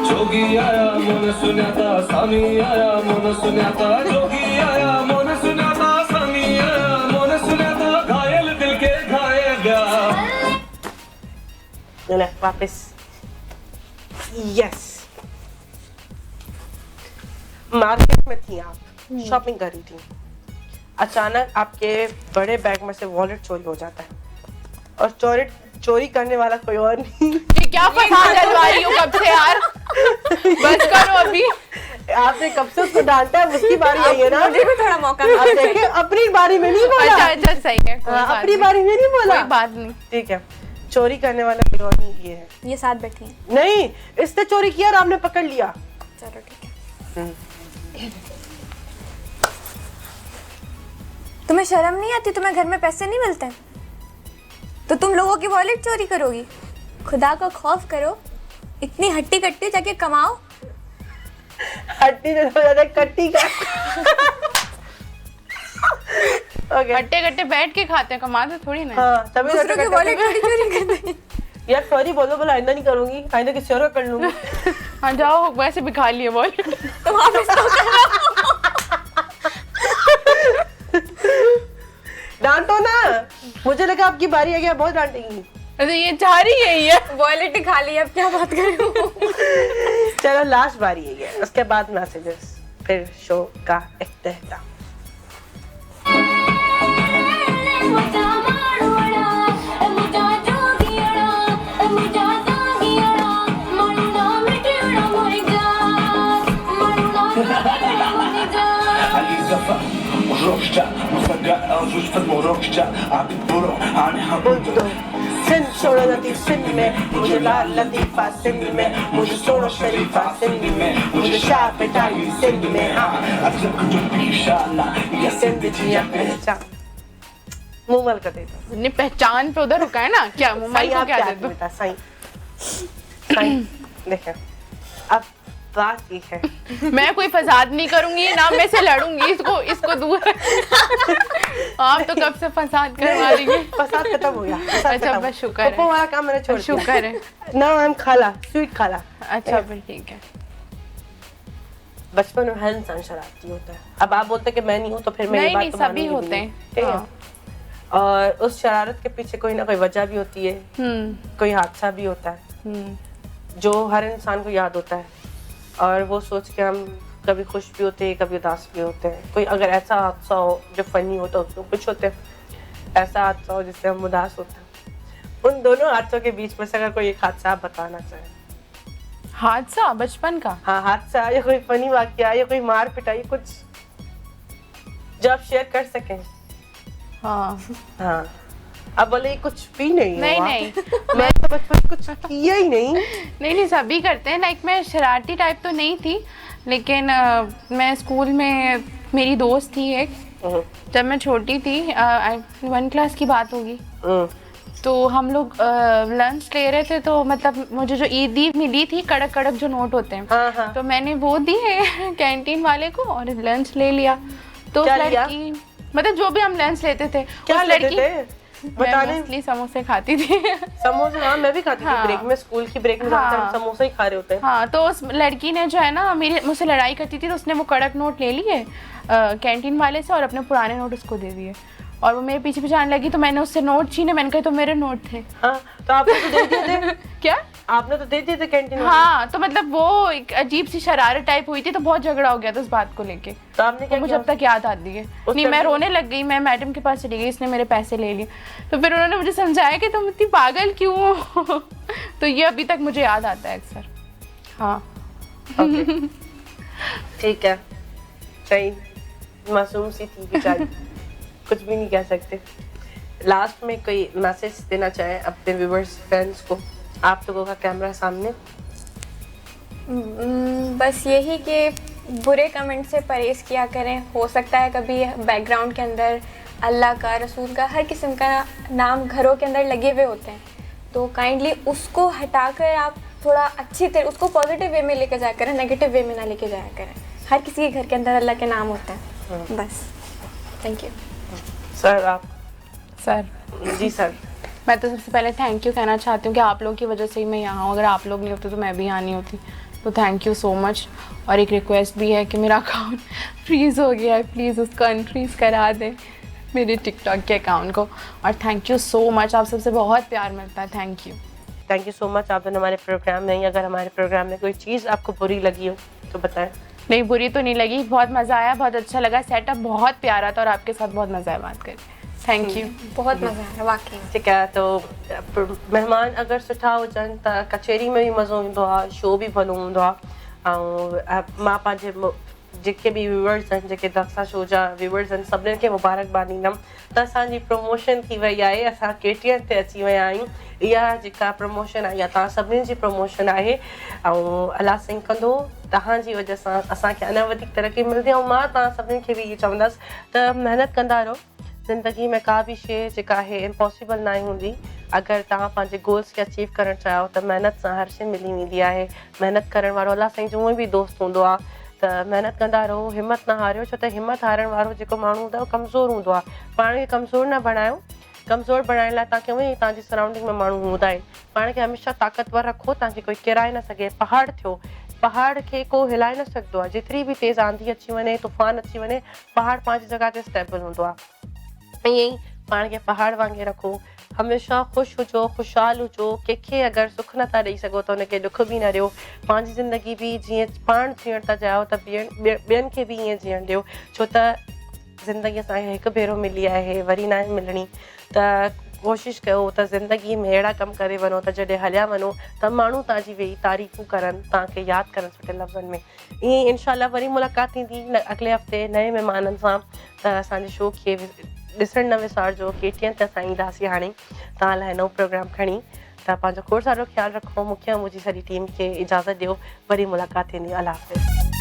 जोगी आया मन सुन्याता, सामी आया मन सुन्याता, जोगी आया मन सुन्याता, सामी आया मन सुन्याता, घायल दिल के घायल गया। चले वापस। यस, मार्केट में थी आप, शॉपिंग कर रही थी, अचानक आपके बड़े बैग में से वॉलेट चोरी हो जाता है और चोरी करने वाला कोई और नहीं। ये क्या फसाद डलवा रही हो कब से यार? बस करो अभी। आपने कब से उसको डांटा है, उसकी बारी आई है ना। मुझे भी थोड़ा मौका आप देखिए, अपनी बारी में नहीं बोला। अच्छा अच्छा, सही है, कोई हाँ, बात अपनी नहीं। बारी में नहीं बोला। कोई बात नहीं। ठीक है, चोरी करने वाला कोई और नहीं, ये है। ये साथ बैठी हैं। नहीं, इसने चोरी किया और आपने पकड़ लिया। चलो ठीक है। तुम्हें शर्म नहीं आती? तुम्हें घर में पैसे नहीं मिलते तो तुम लोगों की वॉलेट चोरी करोगी? खुदा का खौफ करो, इतनी हट्टी कट्टी जाके कमाओ। हट्टी से ज्यादा कट्टी का। ओके, गट्टे गट्टे बैठ के खाते हैं, कमाते थोड़ी ना। हाँ, तभी दूसरों की वॉलेट चोरी करते हैं। यार सॉरी बोलो, बोला आइंदा नहीं करूंगी, आइंदा किसी और का कर लूंगी। हाँ जाओ, वैसे भी खा लिए बोल। तुम आप इसको करो। डांटो ना, मुझे लगा आपकी बारी आ गया, बहुत डांटेंगी। अरे ये चाह रही है ये। वॉलेट ही खा ली, अब क्या बात करूं। चलो लास्ट बारी है ये, उसके बाद मैसेजेस, फिर शो का इख्तिताम। सिंध छोड़ो लतीफ सिंध में, मुझे लाल लतीफा सिंध में, मुझे सोनो शरीफा सिंध में, मुझे शाह पिटाई सिंध में। ये सिंध जिया पहचान। मुंह कर देता। ने पहचान पे उधर रुका है ना, क्या मुंबई को क्या दे दूं? बेटा सही सही। देखें, अब बात ये है, मैं कोई फसाद नहीं करूंगी ना, मैं से लड़ूंगी, इसको दूर। आप तो कब से फसाद करवा रही हैं। फसाद खत्म हो गया। अच्छा बस शुक्र है, पप्पू वाला काम मैंने छोड़ दिया। शुक्र है। नाउ आई एम खाला, स्वीट खाला। अच्छा फिर ठीक है। बचपन में हर इंसान शरारती होता है। अब आप बोलते कि मैं नहीं हूँ तो फिर मेरी नहीं बात नहीं, तो सभी मानेंगी होते भी हैं। नहीं, ठीक है? हाँ। और उस शरारत के पीछे कोई ना कोई वजह भी होती है, कोई हादसा भी होता है जो हर इंसान को याद होता है, और वो सोच के हम कभी खुश भी होते हैं, कभी उदास भी होते हैं। कोई अगर ऐसा हादसा हो जो फनी हो तो उसमें खुश होते हैं, ऐसा हादसा हो जिससे हम उदास होते हैं। उन दोनों हादसों के बीच में से अगर कोई एक हादसा आप बताना चाहें। हादसा बचपन का? हाँ, हादसा या कोई फनी वाकया या कोई मार पिटाई, कुछ जो आप शेयर कर सकें। हाँ हाँ, अब बोले कुछ भी नहीं नहीं हुआ। नहीं मैं तो बचपन में कुछ किया ही नहीं। नहीं सभी करते हैं। लाइक मैं शरारती टाइप तो नहीं थी, लेकिन मैं स्कूल में, मेरी दोस्त थी एक, जब मैं छोटी थी, 1 क्लास की बात होगी, तो हम लोग लंच ले रहे थे, तो मतलब मुझे जो ईदी मिली थी, कड़क कड़क जो नोट होते हैं, हाँ, हाँ। तो मैंने वो दिए कैंटीन वाले को और लंच ले लिया। तो उस लड़की, मतलब जो भी हम लंच लेते थे, क्या उस लेते लड़की, थे? बताने। मैं समोसे खाती थी। समोसे? हाँ, मैं भी खाती थी। हाँ। ब्रेक में, स्कूल की ब्रेक में ज़्यादातर हम समोसे ही खा रहे होते हैं। हाँ, तो उस लड़की ने जो है ना, मुझसे लड़ाई करती थी, तो उसने वो कड़क नोट ले लिए कैंटीन वाले से और अपने पुराने नोट उसको दे दिए, और वो मेरे पीछे पीछे आने लगी, तो मैंने उससे नोट छीने। मैंने कहा तो मेरे नोट थे। हाँ, तो आपने तो दे दिए थे। क्या? आपने तो दे दिए थे कैंटीन में। हाँ, तो मतलब वो एक अजीब सी शरारत टाइप हुई थी, तो बहुत झगड़ा हो गया था उस बात को लेके। तो आपने क्या मुझे किया? अब तक याद आती है। नहीं, मैं रोने लग गई, मैं मैडम के पास चली गई, इसने मेरे पैसे ले लिए। तो फिर उन्होंने मुझे समझाया कि तुम इतनी पागल क्यों हो। तो ये अभी तक मुझे याद आता है अक्सर। हाँ ठीक है, सही। मासूम सी थी बेचारी, कुछ भी नहीं कह सकते। लास्ट में कोई मैसेज देना चाहे अपने व्यूअर्स, फ्रेंड्स को? आप लोगों का कैमरा सामने। बस यही कि बुरे कमेंट से परहेज किया करें। हो सकता है कभी बैकग्राउंड के अंदर अल्लाह का, रसूल का, हर किस्म का नाम घरों के अंदर लगे हुए होते हैं, तो काइंडली उसको हटाकर आप थोड़ा अच्छी तरह उसको पॉजिटिव वे में लेके जाया करें, नेगेटिव वे में ना लेके जाया करें। हर किसी के घर के अंदर अल्लाह के नाम होते हैं। बस, थैंक यू। सर आप? सर जी सर। मैं तो सबसे पहले थैंक यू कहना चाहती हूँ कि आप लोगों की वजह से ही मैं यहाँ हूँ। अगर आप लोग नहीं होते तो मैं भी यहाँ नहीं होती। तो थैंक यू सो मच। और एक रिक्वेस्ट भी है कि मेरा अकाउंट फ्रीज़ हो गया है, प्लीज़ उसको अनफ्रीज़ करा दें मेरे टिकटॉक के अकाउंट को। और थैंक यू सो मच, आप सबसे बहुत प्यार मिलता है। Thank you. Thank you so much. आपने हमारे प्रोग्राम में, अगर हमारे प्रोग्राम में कोई चीज़ आपको बुरी लगी हो तो बताएं। नहीं, बुरी तो नहीं लगी, बहुत मज़ा आया, बहुत अच्छा लगा, सेटअप बहुत प्यारा था और आपके साथ बहुत मज़ा आया बात करके। Thank you. बहुत मज़ा आया वाकई। ठीक है, तो मेहमान अगर सुठा हुजनि त कचेरी में भी मज़ो ईंदो आहे, शो भी भलो हूंदो आहे। ऐं मां पंहिंजे जेके बि व्यूअर्स आहिनि जेके दक्षा शो जा व्यूअर्स आहिनि सभिनीनि खे मुबारकबाद ॾींदमि त असांजी प्रमोशन थी वई आहे असां KTN ते अची विया आहियूं इहा जेका प्रमोशन आहे इहा तव्हां सभिनीनि जी प्रमोशन आहे ऐं अलाह सिंह कंदो तव्हांजी वजह सां असांखे अञा वधीक तरक़ी मिलंदी ऐं मां तव्हां सभिनीनि खे बि इहो चवंदसि त महिनत कंदा रहो ज़िंदगी में का बि शइ जेका आहे इम्पॉसिबल न हूंदी अगरि तव्हां पंहिंजे गोल्स खे अचीव करणु चाहियो त महिनत सां हर शइ मिली वेंदी आहे महिनत करण वारो अलाह साईं जो उहे बि दोस्त हूंदो आहे त महिनत कंदा रहो हिमत न हारियो छो त हिमत हारण वारो जेको माण्हू हूंदो आहे कमज़ोर हूंदो आहे पाण खे कमज़ोर न बणायो कमज़ोर बणाइण लाइ तव्हांखे उहे तव्हांजी सराउंडिंग में माण्हू हूंदा आहिनि पाण खे हमेशह ताक़तवर रखो तव्हांखे कोई किराए न सघे पहाड़ थियो पहाड़ खे को हिलाए न सघंदो आहे जेतिरी बि तेज़ आंधी अची वञे तूफ़ान अची वञे पहाड़ पंहिंजी जॻह ते स्टेबल हूंदो आहे ईअं ई पाण खे पहाड़ वांगुरु रखो हमेशह ख़ुशि हुजो ख़ुशहाल हुजो कंहिंखे अगरि सुख नथा ॾेई सघो त हुनखे दुख बि न ॾियो पंहिंजी ज़िंदगी बि जीअं पाण जीअण था चाहियो त ॿियनि खे बि ईअं जीअण ॾियो छो त ज़िंदगी असांखे हिकु भेरो मिली आहे वरी न मिलणी त कोशिशि कयो त ज़िंदगी में अहिड़ा कम करे वञो त जॾहिं हलिया वञो त माण्हू तव्हांजी वेही तारीफ़ूं करनि तव्हांखे यादि करनि सुठे लफ़्ज़नि में ईअं इंशाल्लाह वरी मुलाक़ात थींदी अॻिले हफ़्ते नए महिमाननि सां त असांजे शो खे ॾिसणु न विसारिजो KTN ते असां ईंदासीं हाणे तव्हां लाइ नओं प्रोग्राम खणी त पंहिंजो खोड़ सारो ख़्यालु रखो मूंखे मुंहिंजी सॼी टीम खे इजाज़त ॾियो वरी मुलाक़ात थींदी अल्लाह हाफ़िज़